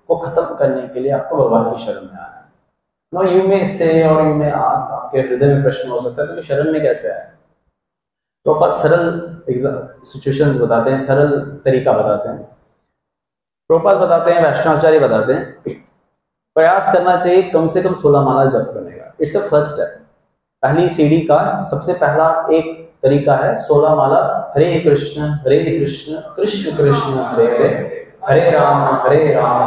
को खत्म करने के लिए आपको भगवान की शरण में आना है। नो यू मे से और यू मे आस्क, आपके हृदय में प्रश्न हो सकता है तो शरण में कैसे आए? प्रभुपाद सरल सिचुएशंस बताते हैं, सरल तरीका बताते हैं। प्रभुपाद बताते हैं, वैष्णवाचार्य बताते हैं, प्रयास करना चाहिए कम से कम 16 माला जप करने का। It's a first step. पहली सीढ़ी का सबसे पहला एक तरीका है 16 माला हरे कृष्ण कृष्ण कृष्ण हरे हरे, हरे राम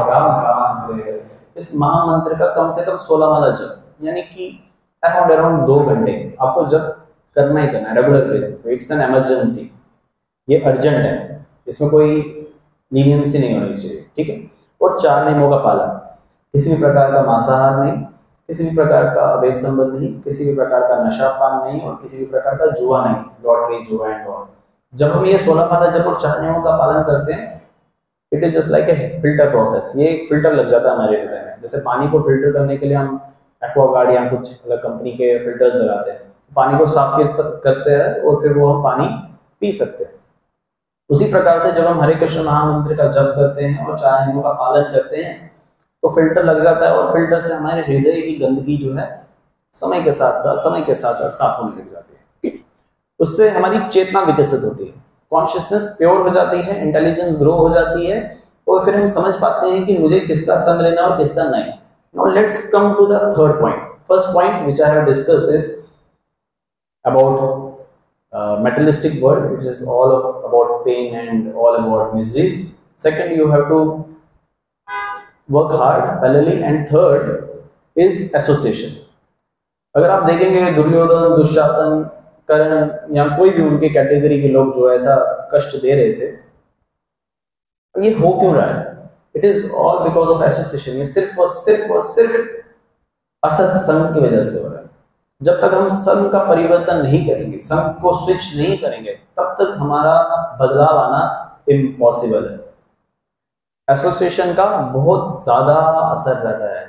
राम राम हरे हरे। इस महामंत्र का कम से कम 16 माला जप, यानी कि अराउंड 2 घंटे आपको जप करना ही करना है रेगुलर बेसिस पे। इट्स एन इमरजेंसी, ये अर्जेंट है, इसमें कोई लीनियंसी नहीं होनी चाहिए, ठीक है। और 4 नियमों का पालन, किसी भी प्रकार का मांसाहार नहीं, किसी भी प्रकार का अवैध संबंध नहीं, किसी भी प्रकार का नशा पान नहीं, और किसी भी प्रकार का जुआ नहीं, लॉटरी जुआ एंड ऑल। जब हम ये 16 माला जप और 4 नियमों का पालन करते हैं, it is just like a filter process. ये एक फिल्टर लग जाता है हमारे हृदय में। जैसे पानी को फिल्टर करने के लिए हम एक्वागार्ड या कुछ अलग कंपनी के फिल्टर्स लगाते हैं, पानी को साफ करते हैं और फिर वो हम पानी पी सकते हैं। उसी प्रकार से जब हम हरे कृष्ण महामंत्र का जप करते हैं और 4 नियमों का पालन करते हैं तो फिल्टर लग जाता है, और फिल्टर से हमारे हृदय की गंदगी जो है समय के साथ साथ साफ होने लग जाती है। उससे हमारी चेतना विकसित होती है, कॉन्शियसनेस प्योर हो जाती है, इंटेलिजेंस ग्रो हो जाती है, और फिर हम समझ पाते हैं कि मुझे किसका संग लेना और किसका नहीं। Now let's come to the third point. First point which I have discussed is about materialistic world, which is all about pain and all about miseries. Second, you have to work hard parallelly, and third is association. अगर आप देखेंगे दुर्योधन, दुशासन, कर्ण या कोई भी उनके कैटेगरी के लोग जो ऐसा कष्ट दे रहे थे, ये हो क्यों रहा है? It is all because of association. ये सिर्फ और सिर्फ असत संग की वजह से हो रहा है। जब तक हम संघ का परिवर्तन नहीं करेंगे, संघ को स्विच नहीं करेंगे, तब तक हमारा बदलाव आना इम्पॉसिबल है। एसोसिएशन का बहुत ज्यादा असर रहता है।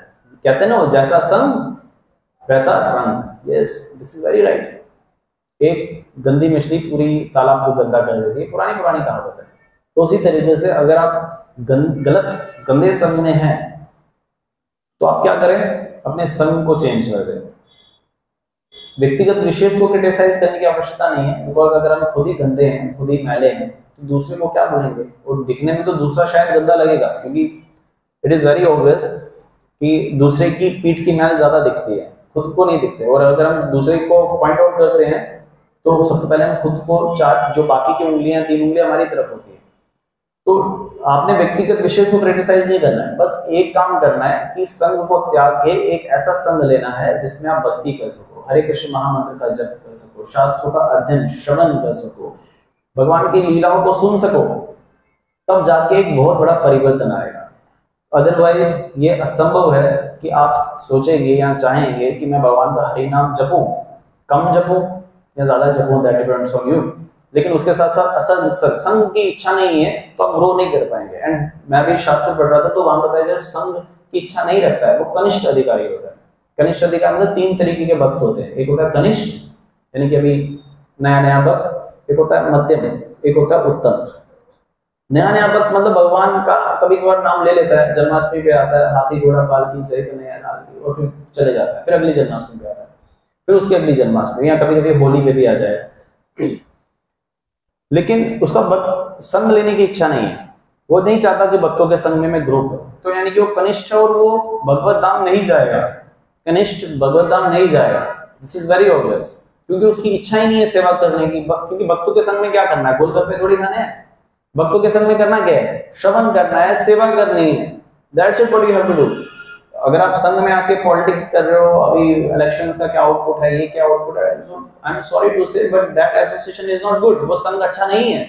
कहते हैं ना, जैसा संघ वैसा रंग। Yes, this is very right. एक गंदी मछली पूरी तालाब को गंदा कर देती है, पुरानी कहावत है। तो उसी तरीके से अगर आप गंदे संघ में हैं तो आप क्या करें, अपने संघ को चेंज कर दें। व्यक्तिगत विशेष को क्रिटिसाइज करने की आवश्यकता नहीं है, बिकॉज अगर हम खुद ही गंदे हैं, खुद ही मैले हैं, तो दूसरे को क्या बोलेंगे? और दिखने में तो दूसरा शायद गंदा लगेगा, क्योंकि इट इज वेरी ऑब्वियस कि दूसरे की पीठ की मैल ज्यादा दिखती है, खुद को नहीं दिखते। और अगर हम दूसरे को पॉइंट आउट करते हैं तो सबसे पहले हम खुद को, जो बाकी की उंगलियां 3 उंगलियां हमारी तरफ होती है। तो आपने व्यक्तिगत विशेष को क्रिटिसाइज नहीं करना है, बस एक काम करना है कि संघ को त्याग के एक ऐसा संघ लेना है जिसमें आप भक्ति कर सको, हरे कृष्ण महामंत्र का जप कर सको, शास्त्रों का अध्ययन श्रवण कर सको, भगवान की लीलाओं को सुन सको, तब जाके एक बहुत बड़ा परिवर्तन आएगा। अदरवाइज ये असंभव है कि आप सोचेंगे या चाहेंगे कि मैं भगवान का हरि नाम जपूं, कम जपूं या ज्यादा जपूं, दैट डिपेंड्स ऑन यू। लेकिन उसके साथ साथ असल संघ की इच्छा नहीं है तो आप ग्रो नहीं कर पाएंगे। एंड मैं भी शास्त्र पढ़ रहा था तो वहां बताया जाए, संघ की इच्छा नहीं रखता है वो कनिष्ठ अधिकारी होता है। कनिष्ठ अधिकारी मतलब 3 तरीके के भक्त होते हैं। एक होता है कनिष्ठ, यानी कि अभी नया भक्त, एक होता है मध्यम, एक होता है उत्तम। नया भक्त मतलब भगवान का कभी कभार नाम ले लेता है, जन्माष्टमी पे आता है, हाथी घोड़ा पालकी जय कन्हैया लाल की, और फिर चले जाता है, फिर अगली जन्माष्टमी पे आता है, फिर उसकी अगली जन्माष्टमी, या कभी कभी होली पे भी आ जाए। लेकिन उसका भक्त संग लेने की इच्छा नहीं है, वो नहीं चाहता कि भक्तों के संग में मैं ग्रो करूं, तो यानी कि वो कनिष्ठ है और वो भगवत धाम नहीं जाएगा। कनिष्ठ भगवत धाम नहीं जाएगा, दिस इज वेरी ऑब्वियस, क्योंकि उसकी इच्छा ही नहीं है सेवा करने की। क्योंकि भक्तों के संग में क्या करना है? गोलगप्पे थोड़ी खाने हैं। भक्तों के संग में करना क्या है? श्रवण करना है, सेवा करनी है। That's it, what you have to do. अगर आप संघ में आके पॉलिटिक्स कर रहे हो, अभी इलेक्शंस का क्या आउटपुट है, ये क्या आउटपुट है, आई एम सॉरी टू से but that association is not good. वो संघ अच्छा नहीं है।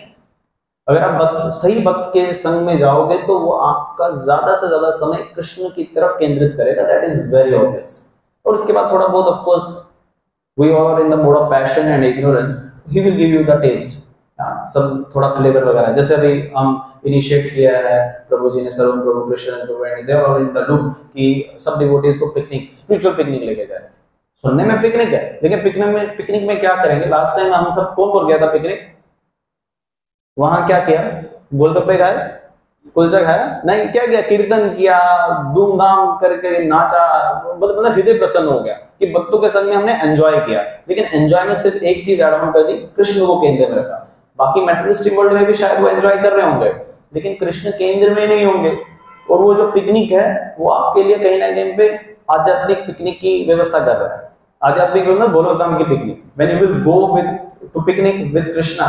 अगर आप सही भक्त के संग में जाओगे तो वो आपका ज्यादा से ज्यादा समय कृष्ण की तरफ केंद्रित करेगा, दैट इज वेरी ऑब्वियस। और उसके बाद थोड़ा बहुत of course we are in the mode of passion and ignorance, he will give you the taste, सब थोड़ा फ्लेवर वगैरह। जैसे अभी हम इनिशिएट किया है, प्रभु जी ने, Sarvam Prabhu Krishna Prabhu and they are in the loop कि सब डिवोटीज को पिकनिक, स्पिरिचुअल पिकनिक लेके जाए। सुनने में पिकनिक है, लेकिन पिकनिक में क्या करेंगे? लास्ट टाइम हम सब कौन गया था पिकनिक? वहां क्या किया? गोलगप्पे खाए, कुलचा खाया नहीं, क्या किया, कीर्तन किया, धूमधाम करके नाचा, मतलब हृदय प्रसन्न हो गया कि भक्तों के संग में हमने एंजॉय किया। लेकिन एंजॉय में सिर्फ एक चीज ऐड ऑन कर दी, कृष्ण को केंद्र में रखा। बाकी मेटेरियलिस्टिक वर्ल्ड में भी शायद वो एंजॉय कर रहे होंगे, लेकिन कृष्ण केंद्र में नहीं होंगे। और वो जो पिकनिक है वो आपके लिए कहीं ना कहीं पे आध्यात्मिक पिकनिक की व्यवस्था कर रहा है। आध्यात्मिक मतलब गोलोकधाम की picnic. When you will go with to picnic with Krishna,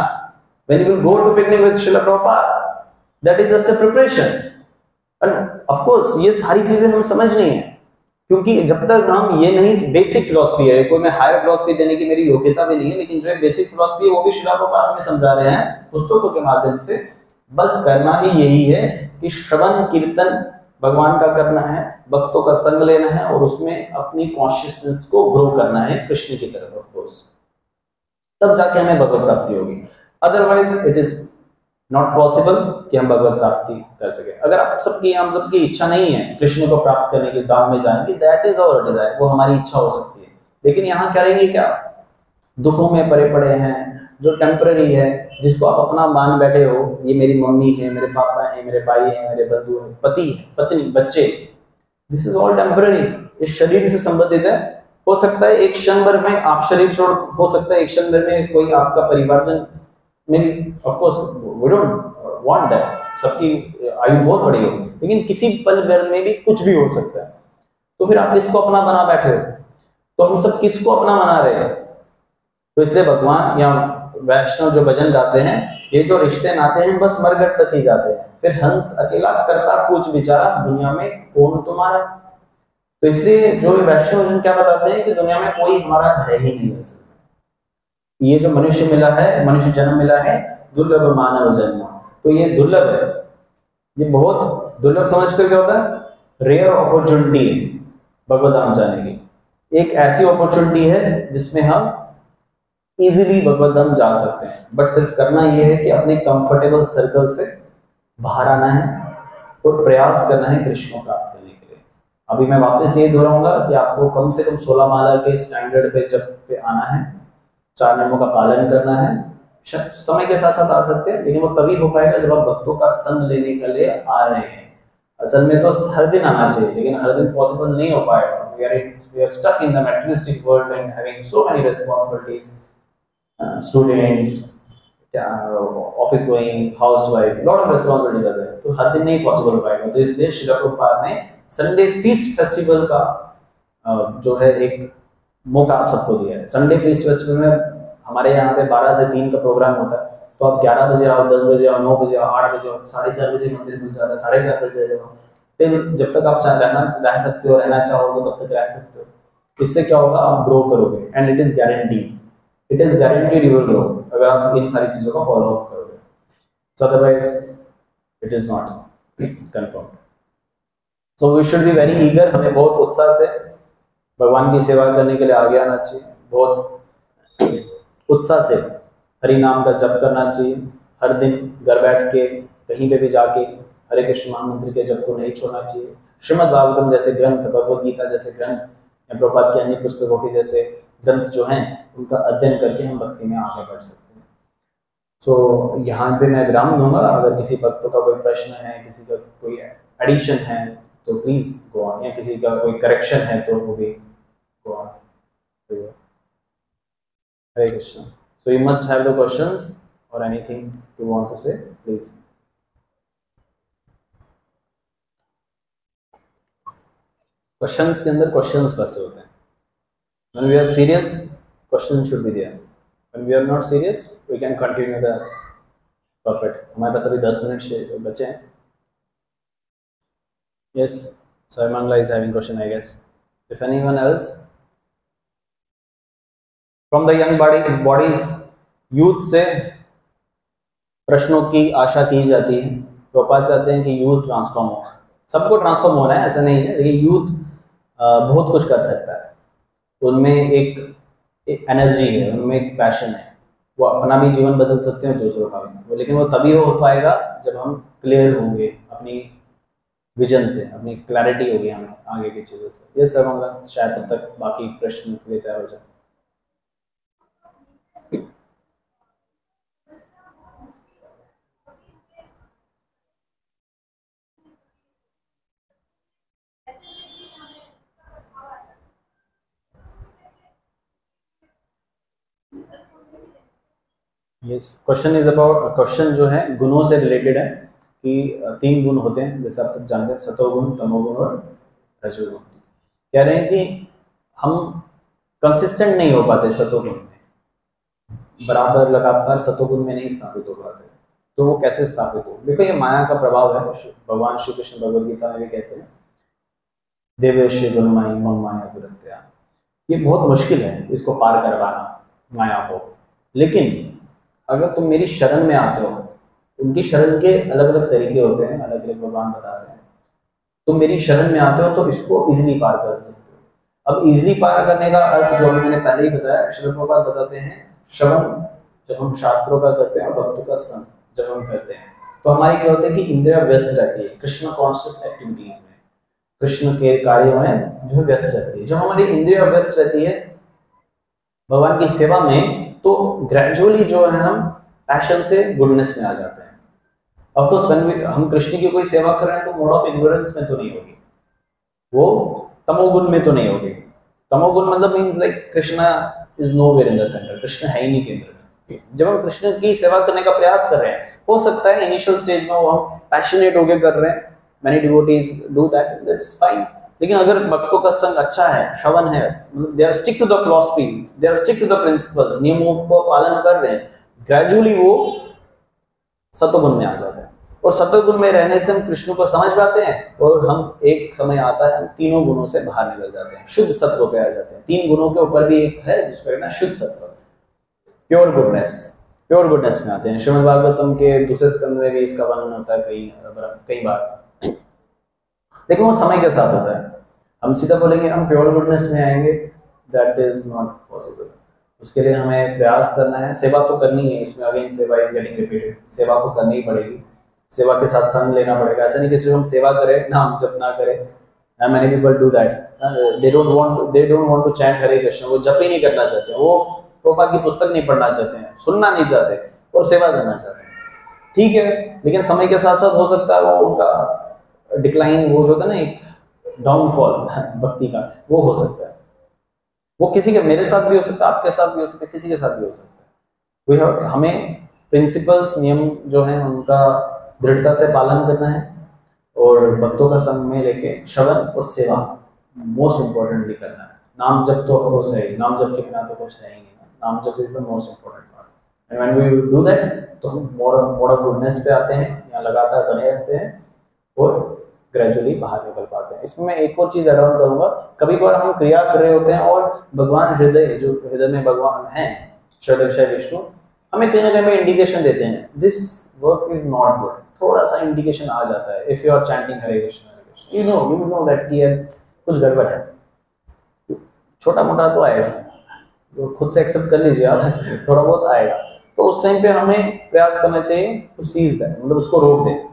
when you will go to picnic with Srila Prabhupada, that is just a preparation. And of course ये सारी चीजें हम समझनी है, क्योंकि जब तक हम ये नहीं, बेसिक फिलॉसफी है, कोई मैं हायर फिलॉसफी देने की मेरी योग्यता भी नहीं है, लेकिन जो बेसिक फिलॉसफी है वो भी श्रील प्रभुपाद हमें समझा रहे हैं पुस्तकों के माध्यम से। बस करना ही यही है कि श्रवण कीर्तन भगवान का करना है, भक्तों का संग लेना है और उसमें अपनी कॉन्शियसनेस को ग्रो करना है कृष्ण की तरफ। ऑफ कोर्स तब जाके हमें भगवत प्राप्ति होगी, otherwise it is not possible कि हम भगवत प्राप्ति कर सके। अगर हम सबकी इच्छा नहीं है कृष्ण को प्राप्त करने की, धाम में जाने की, दैट इज आवर डिजायर, वो हमारी इच्छा हो सकती है। लेकिन यहाँ करेंगे क्या, दुखों में पड़े पड़े हैं, जो टेम्पररी है, जिसको आप अपना मान बैठे हो, ये मेरी मम्मी है, मेरे पापा है, मेरे भाई है, मेरे बंधु है, पति है, पत्नी, बच्चे, दिस इज ऑल टेम्पररी। इस शरीर से संबंधित है। हो सकता है एक क्षण भर में आप शरीर छोड़, हो सकता है एक क्षण भर में कोई आपका परिवारजन में, of course we don't want that, सबकी आयु बहुत बड़ी हो, लेकिन किसी पल भर में भी कुछ भी हो सकता है। तो फिर आप किसको अपना बना बैठे हो? तो हम सब किसको अपना बना रहे हैं? तो इसलिए भगवान या वैष्णव जो भजन गाते हैं, ये जो रिश्ते नाते हैं बस मरघट तक ही जाते हैं। फिर हंस अकेला करता कुछ बेचारा, दुनिया में कौन तुम्हारा। तो इसलिए जो वैष्णव भजन क्या बताते हैं कि दुनिया में कोई हमारा है ही नहीं है। ये जो मनुष्य मिला है, मनुष्य जन्म मिला है, दुर्लभ मानव जन्म, तो ये दुर्लभ है, ये बहुत दुर्लभ। समझ कर क्या होता है, रेयर अपॉर्चुनिटी है भगवत धाम जाने की। एक ऐसी अपॉर्चुनिटी है जिसमें हम इजीली भगवत धाम जा सकते हैं, बट सिर्फ करना यह है कि अपने कंफर्टेबल सर्कल से बाहर आना है और प्रयास करना है कृष्ण को प्राप्त करने के लिए। अभी मैं वापस यही दोहराऊंगा कि आपको कम से कम 16 माला के स्टैंडर्ड पे जब पे आना है, 4 नियमों का पालन करना है। समय के साथ साथ आ सकते हैं, लेकिन वो तभी हो पाएगा जब आप भक्तों का संग लेने के लिए आ रहे हैं। असल में तो हर दिन आना चाहिए, लेकिन हर दिन पॉसिबल नहीं हो पाएगा। we are stuck in the materialistic world and having so many responsibilities, students, office going, housewife, lot of responsibilities आते हैं, तो हर दिन नहीं पॉसिबल हो पाएगा। तो इसलिए श्रील प्रभुपाद ने संडे फीस्ट फेस्टिवल का जो है एक मौका आप सबको दिया है। संडे फीस्ट फेस्टिवल में हमारे यहाँ पे 12 से 3 का प्रोग्राम होता है, तो आप 11 बजे आओ, 10 बजे आओ, 9 बजे आओ, 8 बजे आओ, 4:30 बजे मंदिर खुल जाता है, 4:30 बजे जाओ। फिर जब तक आप रह सकते हो, रहना चाहो तो तब तक रह सकते हो। इससे क्या होगा, आप ग्रो करोगे and it is guaranteed, it is guaranteed you will grow अगर आप इन सारी चीजों का फॉलो अप करोगे। So otherwise it is not confirm. So we should be very eager, हमें बहुत उत्साह से भगवान की सेवा करने के लिए आगे आना चाहिए, बहुत उत्साह से हरि नाम का जप करना चाहिए। हर दिन घर बैठ के कहीं पे भी जाके हरे कृष्ण महामंत्र के जप को नहीं छोड़ना चाहिए। श्रीमद् भागवतम जैसे ग्रंथ, भगवद गीता जैसे ग्रंथ या प्रभुपाद की अन्य पुस्तकों के जैसे ग्रंथ जो हैं, उनका अध्ययन करके हम भक्ति में आगे बढ़ सकते हैं। सो यहाँ पे मैं विराम दूंगा। अगर किसी भक्तों का कोई प्रश्न है, किसी का कोई एडिशन है तो प्लीज गो ऑन, या किसी का कोई करेक्शन है तो वो भी go on. Hare Krishna. So you must have the questions or anything you want to say, please. Questions के अंदर questions फंसे होते हैं। When we are serious, questions should be there. When we are not serious, we can continue the topic. हमारे पास अभी 10 मिनट बचे हैं। Yes, Sarmangla is having question, I guess. If anyone else, from the young bodies, youth से प्रश्नों की आशा की जाती है। प्रभुपाद चाहते हैं कि यूथ ट्रांसफॉर्म हो, सबको ट्रांसफॉर्म होना है ऐसा नहीं है, लेकिन यूथ बहुत कुछ कर सकता है। उनमें एक एनर्जी है, उनमें एक पैशन है, वो अपना भी जीवन बदल सकते हैं, दूसरों का भी। लेकिन वो तभी हो पाएगा जब हम क्लियर होंगे अपनी विजन से, अपनी क्लैरिटी होगी हमें आगे की चीज़ों से। ये सब होगा, शायद तब तक बाकी प्रश्न तैयार हो जाए। यस, क्वेश्चन जो है गुणों से रिलेटेड है कि 3 गुण होते हैं जैसे आप सब जानते हैं, सतोगुण, तमोगुण और रजोगुण। कह रहे हैं कि हम कंसिस्टेंट नहीं हो पाते सतोगुण में, बराबर लगातार सतोगुण में नहीं स्थापित हो पाते। तो वो कैसे स्थापित हो? देखो ये माया का प्रभाव है। भगवान श्री कृष्ण भगवद गीता में भी कहते हैं देवेश गुणमाई मम माया दुरत्या। ये बहुत मुश्किल है इसको पार करवाना माया को, लेकिन अगर तुम मेरी शरण में आते हो, उनकी शरण के अलग अलग तरीके होते हैं, अलग अलग भगवान बताते हैं, तुम मेरी शरण में आते हो तो इसको इजीली पार कर सकते हो। अब इजीली पार करने का अर्थ जो मैंने पहले ही बताया, श्रील प्रभुपाद बताते हैं श्रवण जब हम शास्त्रों का करते हैं और भक्तों का संग जब हम करते हैं तो हमारी क्या होता है कि इंद्रिया व्यस्त रहती है कृष्ण कॉन्शियस एक्टिविटीज में, कृष्ण के कार्यों में जो व्यस्त रहती है। जब हमारी इंद्रिया व्यस्त रहती है भगवान की सेवा में, तो ग्रेजुअली जो है हम पैशन से गुडनेस में आ जाते हैं। ऑफ कोर्स हम कृष्ण की कोई सेवा कर रहे हैं तो मोड ऑफ इग्नोरेंस में तो नहीं होगी, वो तमोगुण में तो नहीं होगी। तमोगुण मतलब mean like Krishna is nowhere in the centre, Krishna है ही नहीं केंद्र में। जब हम कृष्ण की सेवा करने का प्रयास कर रहे हैं, हो सकता है इनिशियल स्टेज में वो हम पैशनेट होकर कर रहे हैं, many devotees do that, that's fine. लेकिन अगर भक्तों का संग अच्छा है, श्रवण है, they are stick to the philosophy, they are stick to the principles, नियमों को पालन कर रहे हैं, ग्रेजुअली वो सतोगुण में आ जाते हैं। और सतोगुण में रहने से हम कृष्ण को समझ पाते हैं और हम एक समय आता है हम तीनों गुणों से बाहर निकल जाते हैं, शुद्ध सत्व पे आ जाते हैं। 3 गुणों के ऊपर भी एक है जिसको कहना है शुद्ध सत्व, प्योर गुडनेस में आते हैं। श्रीमद् भागवतम के दूसरे स्कंद में भी इसका वर्णन होता है कई बार, लेकिन वो समय के साथ होता है। हम सीधा बोलेंगे हम प्योर गुडनेस में आएंगे, दैट इज नॉट पॉसिबल। उसके लिए हमें प्रयास करना है, सेवा तो करनी है। इसमें अगेन सेवा इज गेटिंग रिपीटेड, सेवा तो करनी ही पड़ेगी, सेवा के साथ संग लेना पड़ेगा। ऐसा नहीं कि सिर्फ हम सेवा करें, नाम जप ना करें। Many people do that. They don't want to chant हरे कृष्ण, वो जप ही नहीं करना चाहते, वो प्रभुपाद की पुस्तक नहीं पढ़ना चाहते हैं, सुनना नहीं चाहते और सेवा करना चाहते हैं। ठीक है, लेकिन समय के साथ साथ हो सकता है वो उनका डिक्लाइन, वो जो होता है ना एक डाउनफॉल भक्ति का, वो हो सकता है। वो किसी के, मेरे साथ भी हो सकता है, आपके साथ भी हो सकता है, किसी के साथ भी हो सकता है। हमें प्रिंसिपल्स, नियम जो हैं उनका दृढ़ता से पालन करना है और भक्तों का संग में लेके श्रवण और सेवा मोस्ट इम्पोर्टेंटली करना है। नाम जप तो ऑफकोर्स है, नाम जप के बिना तो कुछ है ही नहीं। नाम जप is the most important part, and when we do that तो हम मोड ऑफ गुडनेस पे आते हैं, यहाँ लगातार बने रहते हैं और ग्रेजुअली बाहर निकल पाते हैं। इसमें मैं एक और चीज ऐड ऑन करूंगा, कभी कभार हम क्रिया कर रहे होते हैं और भगवान हृदय में भगवान हैं, षडक्षय विष्णु, हमें कहीं ना कहीं इंडिकेशन देते हैं this work is not good, थोड़ा सा इंडिकेशन आ जाता है। If you are chanting Hare Krishna, you know that कि कुछ गड़बड़ है, छोटा मोटा तो आएगा, तो खुद से एक्सेप्ट कर लीजिए आप, थोड़ा बहुत आएगा। तो उस टाइम पे हमें प्रयास करना चाहिए टू सीज दैट, मतलब उसको रोक दें।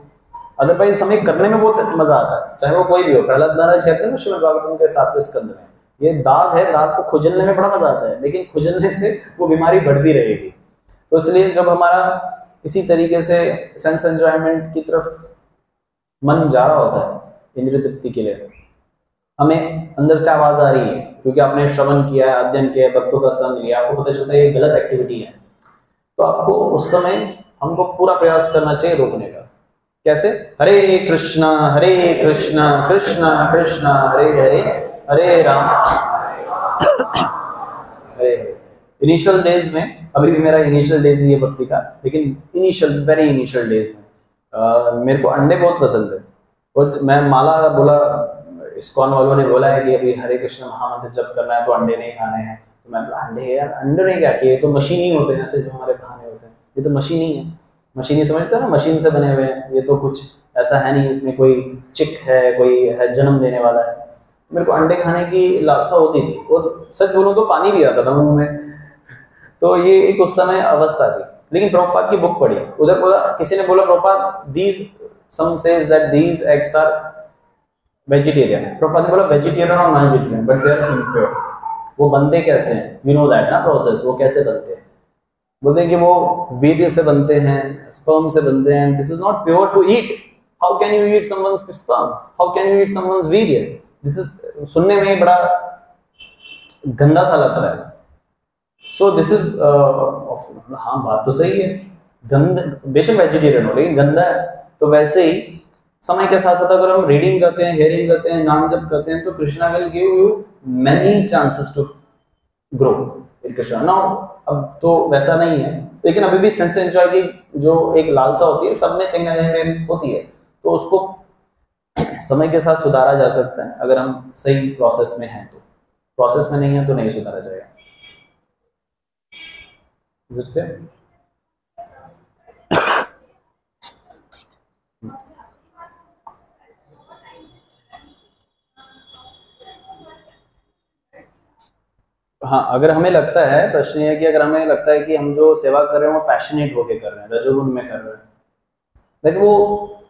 अदरवाइज हमें करने में बहुत मजा आता है, चाहे वो कोई भी हो। प्रहलाद महाराज कहते हैं ना श्रीमद् भागवतम के 7वें स्कंद में, ये दाग है, दाग को खुजलने में बड़ा मजा आता है, लेकिन खुजलने से वो बीमारी बढ़ती रहेगी। तो इसलिए जब हमारा किसी तरीके से सेंस एंजॉयमेंट की तरफ मन जा रहा होता है इंद्रिय तृप्ति के लिए, हमें अंदर से आवाज आ रही है क्योंकि आपने श्रवण किया है, अध्ययन किया है, भक्तों का संग लिया, आपको पता चलता है ये गलत एक्टिविटी है, तो आपको उस समय हमको पूरा प्रयास करना चाहिए रोकने का। कैसे? हरे कृष्णा कृष्णा कृष्णा हरे हरे, हरे राम हरे हरे। इनिशियल डेज में, अभी भी मेरा इनिशियल डेज ही है भक्ति का, लेकिन वेरी इनिशियल डेज में मेरे को अंडे बहुत पसंद है। और मैं माला बोला, इस्कॉन वालों ने बोला है कि अभी हरे कृष्ण महामंत्र जप करना है तो अंडे नहीं खाने हैं। तो मैं बोला अंडे यार, अंडे ने क्या किए, तो मशीन ही होते हैं, ऐसे जो हमारे खाने होते हैं, ये तो मशीन ही है। मशीन ही समझते हैं ना, मशीन से बने हुए हैं, ये तो कुछ ऐसा है नहीं इसमें कोई चिक है, कोई है जन्म देने वाला है। मेरे को अंडे खाने की लालसा होती थी और सच बोलूं तो पानी भी आता था मुंह में। तो ये एक उस समय अवस्था थी। लेकिन प्रभुपाद की बुक पढ़ी, उधर बोला, किसी ने बोला Prabhupada these some says that these eggs are vegetarian. Prabhupada ने बोला वेजिटेरियन और non vegetarian but they are impure. वो बनते कैसे हैं, यू नो दैट ना प्रोसेस, वो कैसे बनते हैं? बोलते हैं कि वो वीर्य से बनते हैं, स्पर्म से बनते हैं। This is not pure to eat. How can you eat someone's sperm, how can you eat someone's वीर्य? दिस इज, सुनने में बड़ा गंदा सा लगता है, सो दिस इज हाँ बात तो सही है, गंदा बेशक वेजिटेरियन हो लेकिन गंदा है। तो वैसे ही समय के साथ साथ अगर हम रीडिंग करते हैं, हेयरिंग करते हैं, नाम जप करते हैं, तो Krishna will give you many chances to grow in Krishna. Now अब तो वैसा नहीं है, लेकिन अभी भी सेंस एंजॉय की जो एक लालसा होती है सब में कहीं ना कहीं होती है, तो उसको समय के साथ सुधारा जा सकता है अगर हम सही प्रोसेस में हैं। तो प्रोसेस में नहीं है तो नहीं सुधारा जाएगा। Is it clear? हाँ, अगर हमें लगता है, प्रश्न ये है कि अगर हमें लगता है कि हम जो सेवा कर रहे हैं वो पैशनेट होके कर रहे हैं, रजोगुण में कर रहे हैं, लेकिन वो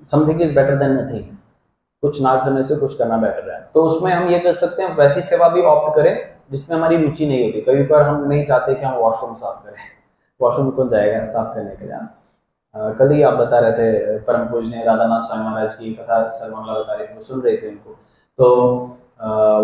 something is better than nothing, कुछ ना करने से कुछ करना बेटर है। तो उसमें हम ये कर सकते हैं, वैसी सेवा भी ऑप्ट करें जिसमें हमारी रुचि नहीं होती। कभी बार हम नहीं चाहते कि हम वॉशरूम साफ करें, वॉशरूम कौन जाएगा साफ करने के लिए। कल ही आप बता रहे थे परम पूजनीय राधानाथ स्वामी महाराज की कथा सर्वमंगला बता रहे थे, वो सुन रहे थे उनको, तो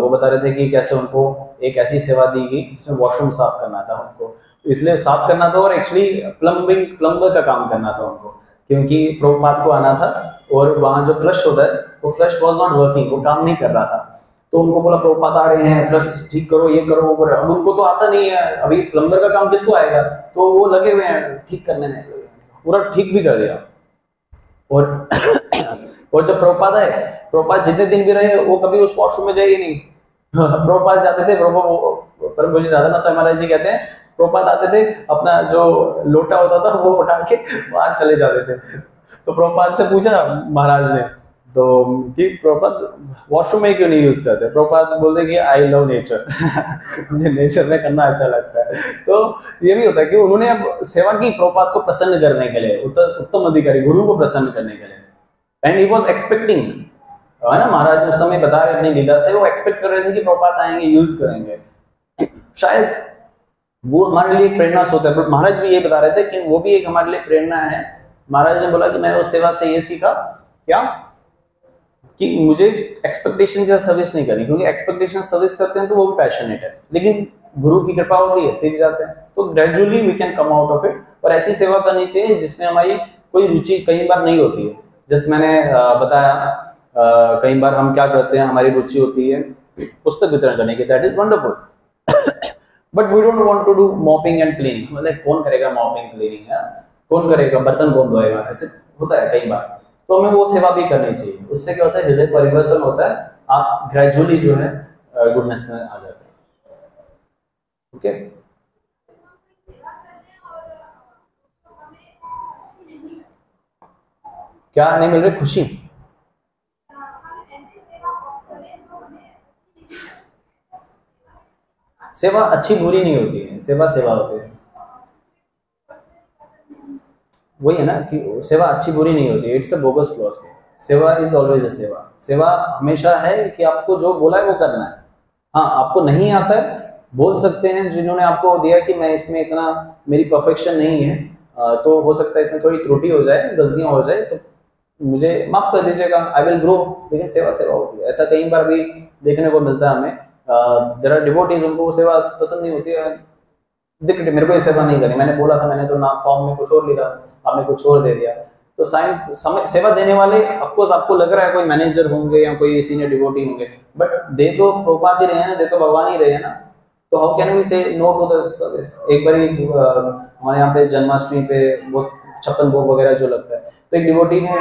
वो बता रहे थे कि कैसे उनको एक ऐसी सेवा दी गई जिसमें वॉशरूम साफ करना था उनको, इसलिए साफ करना था और एक्चुअली प्लम्बर का काम करना था उनको, क्योंकि प्रभुपाद को आना था और वहाँ जो फ्लश होता है वो फ्लश वाज नॉट वर्किंग, वो काम नहीं कर रहा था। तो उनको बोला प्रभुपाद आ रहे हैं, फ्लश ठीक करो, ये करो वो करो। अब उनको तो आता नहीं है, अभी प्लम्बर का काम किसको आएगा, तो वो लगे हुए हैं ठीक करने में, पूरा ठीक भी कर दिया। और जब प्रभुपाद आए, प्रभुपाद जितने दिन भी रहे वो कभी उस वॉशरूम में गए ही नहीं। प्रभुपाद जाते थे, परम पूज्य राधानाथ स्वामी महाराज जी कहते हैं प्रभुपाद आते थे, अपना जो लोटा होता था वो उठा के बाहर चले जाते थे। तो प्रभुपाद से पूछा महाराज ने तो कि प्रभुपाद वॉशरूम में क्यों नहीं यूज करते, प्रभुपाद बोलते कि आई लव नेचर मुझे नेचर में करना अच्छा लगता है। तो ये भी होता है कि उन्होंने अब सेवा की प्रभुपाद को प्रसन्न करने के लिए, उत्तम अधिकारी गुरु को प्रसन्न करने के लिए, एंड ही वाज एक्सपेक्टिंग, है ना, महाराज उस समय बता रहे अपनी लीला से, वो एक्सपेक्ट कर रहे थे कि प्रभुपाद आएंगे यूज करेंगे, शायद वो हमारे लिए प्रेरणा स्रोत है। महाराज भी ये बता रहे थे कि वो भी एक हमारे लिए प्रेरणा है। महाराज ने बोला कि मैंने उस सेवा से ये सीखा क्या, कि मुझे एक्सपेक्टेशन की सर्विस नहीं करनी, क्योंकि एक्सपेक्टेशन सर्विस करते हैं तो वो भी पैशनेट है, लेकिन गुरु की कृपा होती है, सीख जाते हैं, तो gradually we can come out of it. और ऐसी सेवा करनी चाहिए जिसमें हमारी कोई रुचि कई बार नहीं होती है, जैसे मैंने बताया कई बार हम क्या करते हैं, हमारी रुचि होती है पुस्तक वितरण करने की, that is wonderful, but we don't want to do mopping and cleaning. मतलब कौन करेगा मॉपिंग क्लीनिंग, है कौन करेगा, बर्तन कौन धोएगा, ऐसे होता है कई बार। तो हमें वो सेवा भी करनी चाहिए, उससे क्या होता है हृदय परिवर्तन होता है, आप ग्रेजुअली जो है गुडनेस में आ जाते हैं। ओके, क्या नहीं मिल रही खुशी, सेवा अच्छी बुरी नहीं होती है, सेवा सेवा होती है, वही है ना कि सेवा अच्छी बुरी नहीं होती है, इट्स अ बोगस फिलॉसफी। सेवा इज ऑलवेज अ सेवा, सेवा हमेशा है कि आपको जो बोला है वो करना है। हाँ, आपको नहीं आता है बोल सकते हैं, जिन्होंने आपको दिया कि मैं इसमें इतना मेरी परफेक्शन नहीं है, तो हो सकता है इसमें थोड़ी त्रुटि हो जाए, गलतियां हो जाए, तो मुझे माफ कर दीजिएगा, आई विल ग्रो। लेकिन सेवा सेवा होती है, ऐसा कई बार भी देखने को मिलता है हमें। देयर आर डिवोटीज, उनको वो सेवा पसंद नहीं होती है, दिख मेरे को ये सेवा नहीं करनी, मैंने बोला था, मैंने तो नाम फॉर्म में कुछ और लिखा था, आपने कुछ और दे दिया। तो समय सेवा देने वाले ऑफ कोर्स आपको लग रहा है कोई मैनेजर होंगे या कोई सीनियर डिवोटी होंगे, बट दे तो प्रभुपाद ही रहे हैं ना, दे तो भगवान ही रहे हैं ना, तो हाउ कैन वी से नो टू द सर्विस। एक बार हमारे यहाँ पे जन्माष्टमी पे वो 56 भोग वगैरह जो लगता है, तो एक डिवोटी ने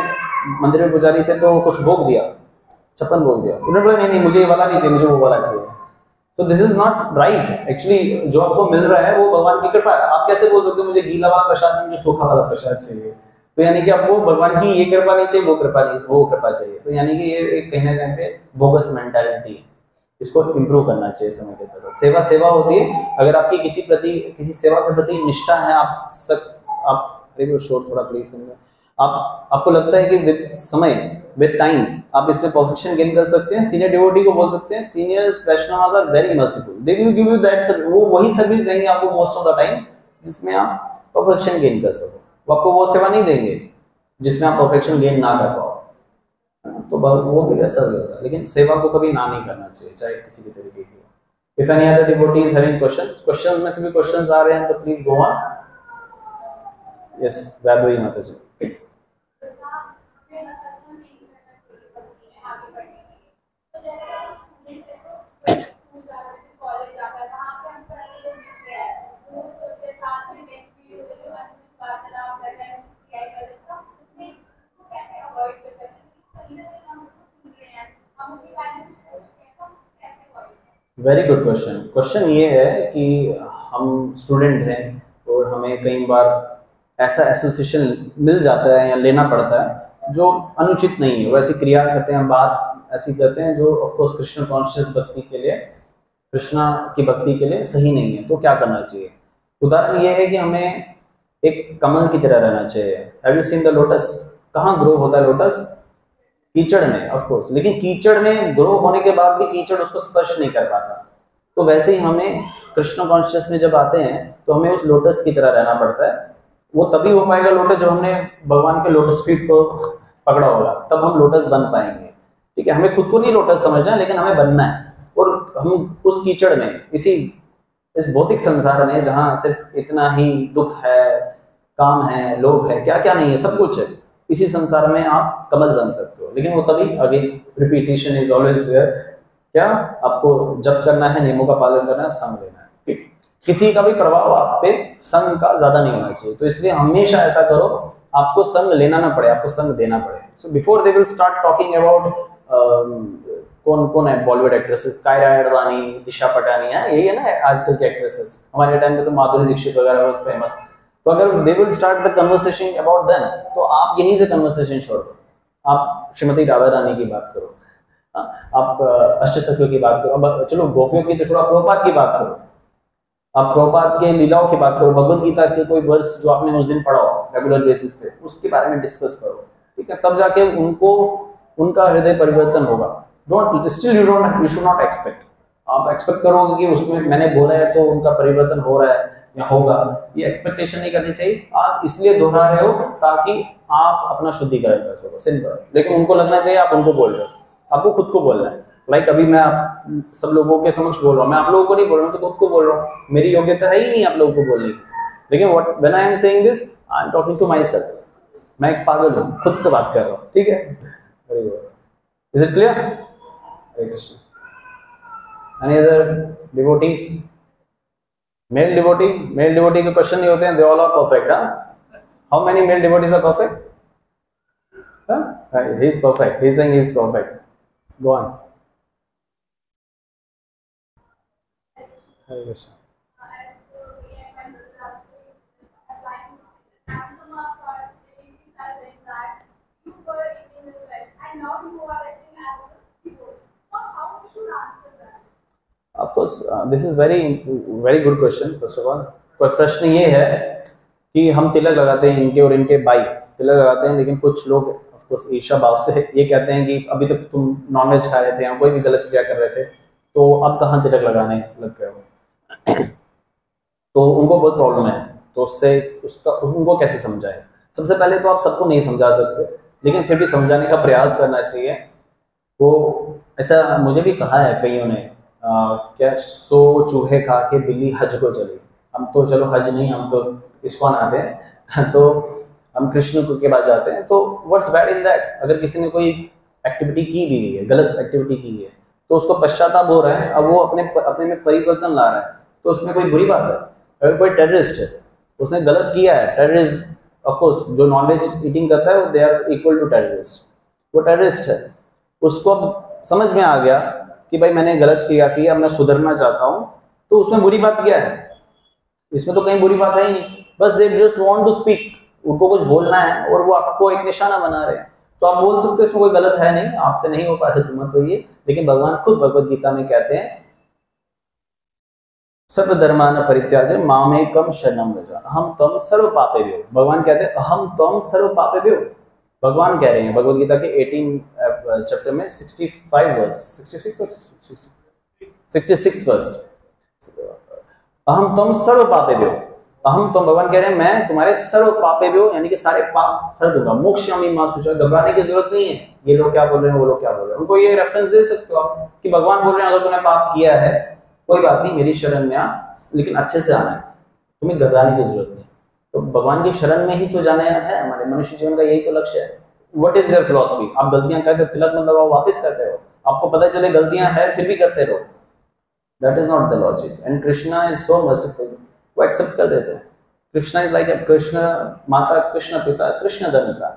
मंदिर में पुजारी थे तो कुछ भोग दिया, 56 भोग दिया, उन्होंने बोला नहीं मुझे ये वाला नहीं चाहिए, मुझे वो वाला चाहिए। So this is not right. Actually जो आपको मिल रहा है वो भगवान की कृपा है। आप कैसे बोल सकते हो मुझे गीला वाला प्रसाद नहीं, मुझे सूखा वाला प्रसाद चाहिए, तो यानी कि आपको भगवान की ये कृपा नहीं चाहिए, वो कृपा नहीं, वो कृपा चाहिए। तो यानी कि ये एक कहीं ना कहीं पे बोगस मेंटालिटी है, इसको इम्प्रूव करना चाहिए समय के साथ। सेवा सेवा होती है, अगर आपकी किसी सेवा के प्रति निष्ठा है, आप शोर थोड़ा प्लीज, आपको लगता है कि विद समय विद टाइम आप इसमें परफेक्शन गेन कर सकते हैं, सीनियर डिवोटी को बोल सकते हैं, seniors Vaishnavs are very merciful, they will give you that, वो वही सर्विस देंगे आपको मोस्ट ऑफ द टाइम जिसमें आप परफेक्शन गेन कर सको। वो आपको वो सेवा नहीं देंगे जिसमें आप परफेक्शन गेन ना कर पाओ, तो वो भी ऐसा भी होता है। लेकिन सेवा को कभी ना नहीं करना चाहिए, चाहे किसी भी तरीके की। If any other devotee is having questions में से भी questions आ रहे हैं तो please go on. Yes, Vaibhavi Mataji. Very good question. Question ये है कि हम स्टूडेंट हैं और हमें कई बार ऐसा एसोसिएशन मिल जाता है या लेना पड़ता है जो अनुचित नहीं है. वैसी क्रिया करते हैं, बात ऐसी करते हैं जो ऑफ कोर्स कृष्ण कॉन्शियस भक्ति के लिए, कृष्णा की भक्ति के लिए सही नहीं है. तो क्या करना चाहिए? उदाहरण ये है कि हमें एक कमल की तरह रहना चाहिए. Have you seen the lotus? कहाँ ग्रो होता है लोटस? कीचड़ में, ऑफ कोर्स. लेकिन कीचड़ में ग्रो होने के बाद भी कीचड़ उसको स्पर्श नहीं कर पाता. तो वैसे ही हमें कृष्ण कॉन्शियस में जब आते हैं तो हमें उस लोटस की तरह रहना पड़ता है. वो तभी हो पाएगा लोटस जब हमने भगवान के लोटस फीट को पकड़ा होगा, तब हम लोटस बन पाएंगे. ठीक है, हमें खुद को नहीं लोटस समझना है, लेकिन हमें बनना है. और हम उस कीचड़ में, इस भौतिक संसार में जहाँ सिर्फ इतना ही दुख है, काम है, लोभ है, क्या क्या नहीं है, सब कुछ है, इसी संसार में आप कमल बन सकते हो. लेकिन वो तभी, again repetition is always there. क्या आपको जब करना है, नियमों का पालन करना है, संग लेना है. किसी का भी प्रभाव आप पे संग का ज्यादा नहीं होना चाहिए. तो इसलिए हमेशा ऐसा करो आपको संग लेना ना पड़े, आपको संग देना पड़े. So before they will start talking about कौन कौन है बॉलीवुड एक्ट्रेसेस, कायरा अडवाणी, दिशा पटानी, है यही है ना आजकल के एक्ट्रेसेस. हमारे टाइम पे तो माधुरी दीक्षित वगैरह बहुत फेमस. तो अगर they will start the conversation about them, तो आप यहीं से कन्वर्सेशन छोड़ो. आप श्रीमती राधा रानी की बात करो, आप अष्टसखियों की बात करो, चलो गोपियों की तो छोड़ो, प्रभुपाद की बात करो, आप प्रभुपाद के लीलाओं की बात करो, भगवद गीता के कोई वर्स जो आपने उस दिन पढ़ा हो रेगुलर बेसिस पे, उसके बारे में डिस्कस करो. ठीक है, तब जाके उनका हृदय परिवर्तन होगा. Don't still you should not expect. आप एक्सपेक्ट करोगे कि उसमें मैंने बोला है तो उनका परिवर्तन हो रहा है या होगा, ये एक्सपेक्टेशन नहीं करनी चाहिए. आप इसलिए दोहरा रहे हो ताकि आप अपना शुद्धिकरण कर सको, सिंपल. लेकिन उनको लगना चाहिए आप उनको बोल रहे हो, आपको खुद को बोलना है. लाइक अभी मैं आप सब लोगों के समक्ष बोल रहा हूँ, मैं आप लोगों को नहीं बोल रहा हूँ, तो खुद को बोल रहा हूँ. मेरी योग्यता है ही नहीं आप लोगों को बोलने की. लेकिन when I am saying this, I am talking to myself. मैं एक पागल हूँ, खुद से बात कर रहा हूँ. ठीक है, is it clear? Hare Krishna. Any other devotees? Male devotee के क्वेश्चन नहीं होते हैं, they all are perfect. How many male devotees are perfect? He is perfect. He is saying he is perfect. Go on. Hare Krishna. Of course, this is very good question. First of all, प्रश्न ये है कि हम तिलक लगाते हैं, इनके और इनके भाई तिलक लगाते हैं, लेकिन कुछ लोग ऑफ कोर्स ईर्ष्या भाव से ये कहते हैं कि अभी तक तुम नॉनवेज खा रहे थे या कोई भी गलत क्रिया कर रहे थे, तो अब कहाँ तिलक लगाने लग गए हो. तो उनको बहुत प्रॉब्लम है. तो उनको कैसे समझाएं? सबसे पहले तो आप सबको नहीं समझा सकते, लेकिन फिर भी समझाने का प्रयास करना चाहिए. तो ऐसा मुझे भी कहा है कईयों ने, क्या 100 चूहे खा के बिल्ली हज को चली. हम तो चलो हज नहीं, हम तो इस्कॉन आते हैं, तो हम कृष्ण के पास जाते हैं. तो व्हाट्स बैड इन दैट? अगर किसी ने कोई एक्टिविटी की भी है, गलत एक्टिविटी की है, तो उसको पश्चाताप हो रहा है, अब वो अपने में परिवर्तन ला रहा है, तो उसमें कोई बुरी बात है? अगर कोई टेररिस्ट है, उसने गलत किया है, टेररिस्ट ऑफ कोर्स जो नॉनवेज ईटिंग करता है वो they are equal to terrorist. वो टेररिस्ट है, उसको समझ में आ गया कि भाई मैंने गलत क्रिया की, अब मैं सुधरना चाहता हूँ, तो उसमें बुरी बात क्या है? इसमें तो कहीं बुरी बात है ही नहीं. बस they just want to speak, उनको कुछ बोलना है और वो आपको एक निशाना बना रहे हैं. तो आप बोल सकते हो इसमें कोई गलत है नहीं, आपसे नहीं हो पा रहा तो मत होइए. लेकिन भगवान खुद भगवद गीता में कहते हैं सर्व धर्मान परित्याज्य मामेकम शरणं व्रज अहम त्वं सर्व पापेभ्यो. भगवान कहते हैं अहम त्वं सर्व पापेभ्यो. भगवान कह रहे हैं भगवद गीता के 18 चैप्टर में 65 वर्स 66 वर्स, अहम त्वं सर्व पापेभ्यो. अहम त्वं, भगवान कह रहे हैं मैं तुम्हारे सर्व पापेभ्यो यानी कि सारे पाप हर दूंगा. मोक्षयामि मा शुचः, घबराने की जरूरत नहीं है. ये लोग क्या बोल रहे हैं, वो लोग क्या बोल रहे हैं, उनको ये रेफरेंस दे सकते हो आप कि भगवान बोल रहे हैं अगर तूने पाप किया है, कोई बात नहीं, मेरी शरण में आ, लेकिन अच्छे से आना है, तुम्हें घबराने की जरूरत नहीं। तो भगवान की शरण में ही तो जाना है, हमारे मनुष्य जीवन का यही तो लक्ष्य है। What is their philosophy? आप गलतियां करते हो, तिलक मत लगाओ, वापस करते रहो, आपको पता चले गलतियां है फिर भी करते रहो। That is not the logic. And Krishna is so merciful, वो एक्सेप्ट कर देते हैं। कृष्णा इज लाइक कृष्ण माता, कृष्ण पिता, कृष्ण धर्मता।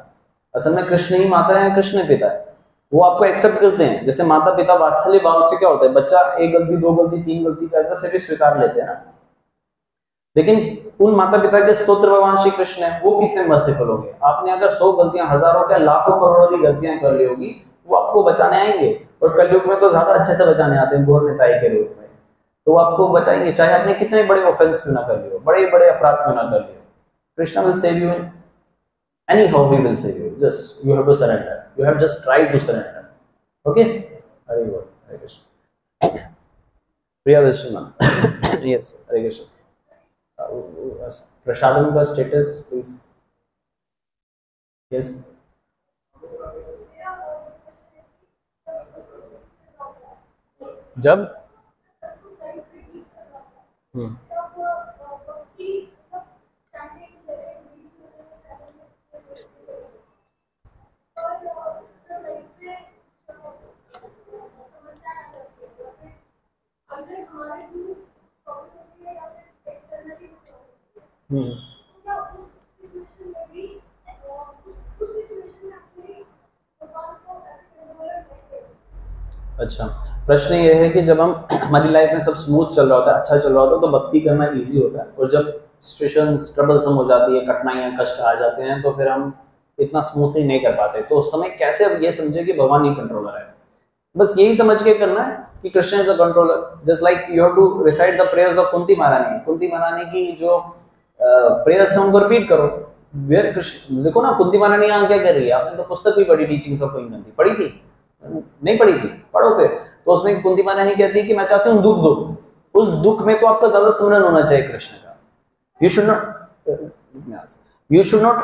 असल में कृष्ण ही माता है, कृष्ण पिता है, वो आपको एक्सेप्ट करते हैं। जैसे माता पिता वात्सल्य भाव से क्या होता है, बच्चा एक गलती, दो गलती, तीन गलती करता है फिर भी स्वीकार लेते हैं ना। लेकिन उन माता पिता के स्तोत्र भगवान श्री कृष्ण है, वो कितने मर्सीफुल होंगे। आपने अगर 100 गलतियां, हजारों क्या लाखों करोड़ों भी गलतियां कर ली होगी, वो आपको बचाने आएंगे। और कलयुग में तो ज्यादा अच्छे से बचाने आते हैं, गौर निताई के रूप में, तो वो आपको बचाएंगे, चाहे आपने कितने बड़े ऑफेंस क्यों ना कर लियो, बड़े बड़े अपराध क्यों ना कर लियो। Krishna will save you in any how, he will save you, just you have to surrender, you have just try to surrender. Okay, Hari बोल, हरे कृष्ण। प्रिया विष्णु, यस, हरे कृष्ण। प्रसादम का स्टेटस प्लीज। यस, जब अच्छा, प्रश्न ये है कि जब हम हमारी लाइफ में सब स्मूथ चल रहा होता है, अच्छा चल रहा होता है, तो भक्ति करना इजी होता है। और जब सिचुएशंस ट्रबलसम हो जाती है, कठिनाइयां, कष्ट आ जाते हैं, तो फिर हम इतना स्मूथली नहीं कर पाते। तो उस समय कैसे अब ये समझे कि भगवान ही कंट्रोलर है, बस यही समझ के करना है कि Krishna is a controller. Just like you have to recite the prayers of Kunti महारानी। कुंती महारानी की जो प्रेयर्स है उनको रिपीट करो। वेयर कृष्ण, देखो ना कुंती महारानी यहाँ क्या कर रही है, आपने तो पुस्तक भी पढ़ी, टीचिंग्स ऑफ क्वीन कुंती पढ़ी थी, नहीं पढ़ी थी, पढ़ो फिर। तो उसमें कुंती महारानी कहती है कि मैं चाहती हूँ दुख दो, उस दुख में तो आपका ज्यादा स्मरण होना चाहिए कृष्ण का। यू शुड नॉट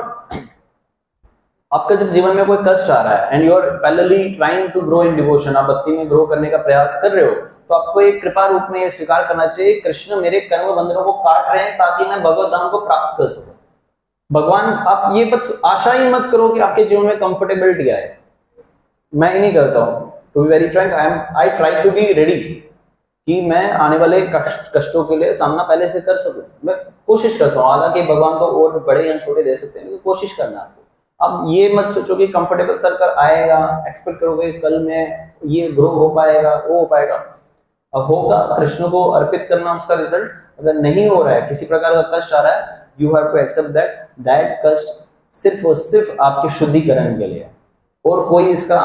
आपका जब जीवन में कोई कष्ट आ रहा है and you are parallelly trying to grow in devotion, आप भक्ति में ग्रो करने का प्रयास कर रहे हो, तो आपको एक कृपा रूप में ये स्वीकार करना चाहिए, कृष्ण मेरे कर्म बंधनों को काट रहे हैं ताकि मैं भगवत धाम को प्राप्त कर सकूं। भगवान, आप ये आशा ही मत करो कि आपके जीवन में कंफर्टेबिलिटी आए। मैं ही नहीं करता हूँ, to be very frank, I try to be ready कि मैं आने वाले कष्टों के लिए सामना पहले से कर सकूं। मैं कोशिश करता हूँ, हालांकि भगवान तो और बड़े या छोटे दे सकते हैं, लेकिन कोशिश करना आपको। अब ये मत सोचो कि कंफर्टेबल सर्कल आएगा, एक्सपेक्ट करोगे कल में ये ग्रो हो पाएगा, वो हो पाएगा। अब होगा, कृष्ण को अर्पित करना उसका रिजल्ट। अगर नहीं हो रहा है, किसी प्रकार का कष्ट आ रहा है, you have to accept that कष्ट सिर्फ और सिर्फ आपके शुद्धिकरण के लिए, और कोई इसका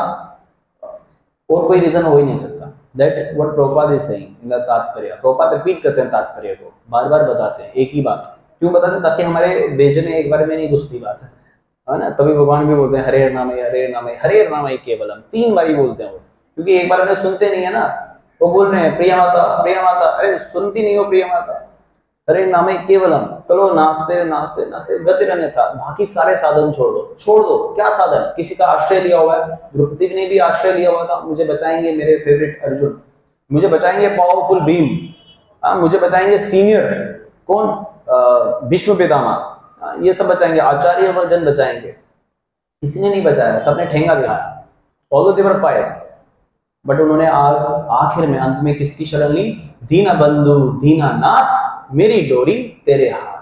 और कोई रीजन हो ही नहीं सकता। That what Prabhupada is saying in the तात्पर्य। प्रभुपाद रिपीट करते हैं तात्पर्य को, बार बार बताते हैं एक ही बात। क्यों बताते हैं? ताकि हमारे बेजे में एक बार में नहीं घुसती बात है ना। तभी भगवान भी बोलते हैं हरे नाम है केवलम, 3 बार ही बोलते हैं वो, क्योंकि एक बार में सुनते नहीं है ना। वो बोल रहे हैं प्रिय माता, अरे सुनती नहीं हो प्रिय माता, हरे नाम है केवलम, चलो नाचते नाचते नाचते गति रहने था, बाकी सारे साधन छोड़ दो। क्या साधन? किसी का आश्रय लिया हुआ है, द्रौपदी ने भी आश्रय लिया हुआ था, मुझे बचाएंगे मेरे फेवरेट अर्जुन, मुझे बचाएंगे पावरफुल भीम, मुझे बचाएंगे सीनियर कौन, भीष्म पितामह, ये सब बचाएंगे, आचार्य वर्जन बचाएंगे। किसी ने नहीं बचाया, सबने ठेंगा दिखाया, although they were Payas, but उन्होंने आखिर में अंत में किसकी शरण ली? दीना बंधु दीना नाथ मेरी डोरी तेरे हाथ।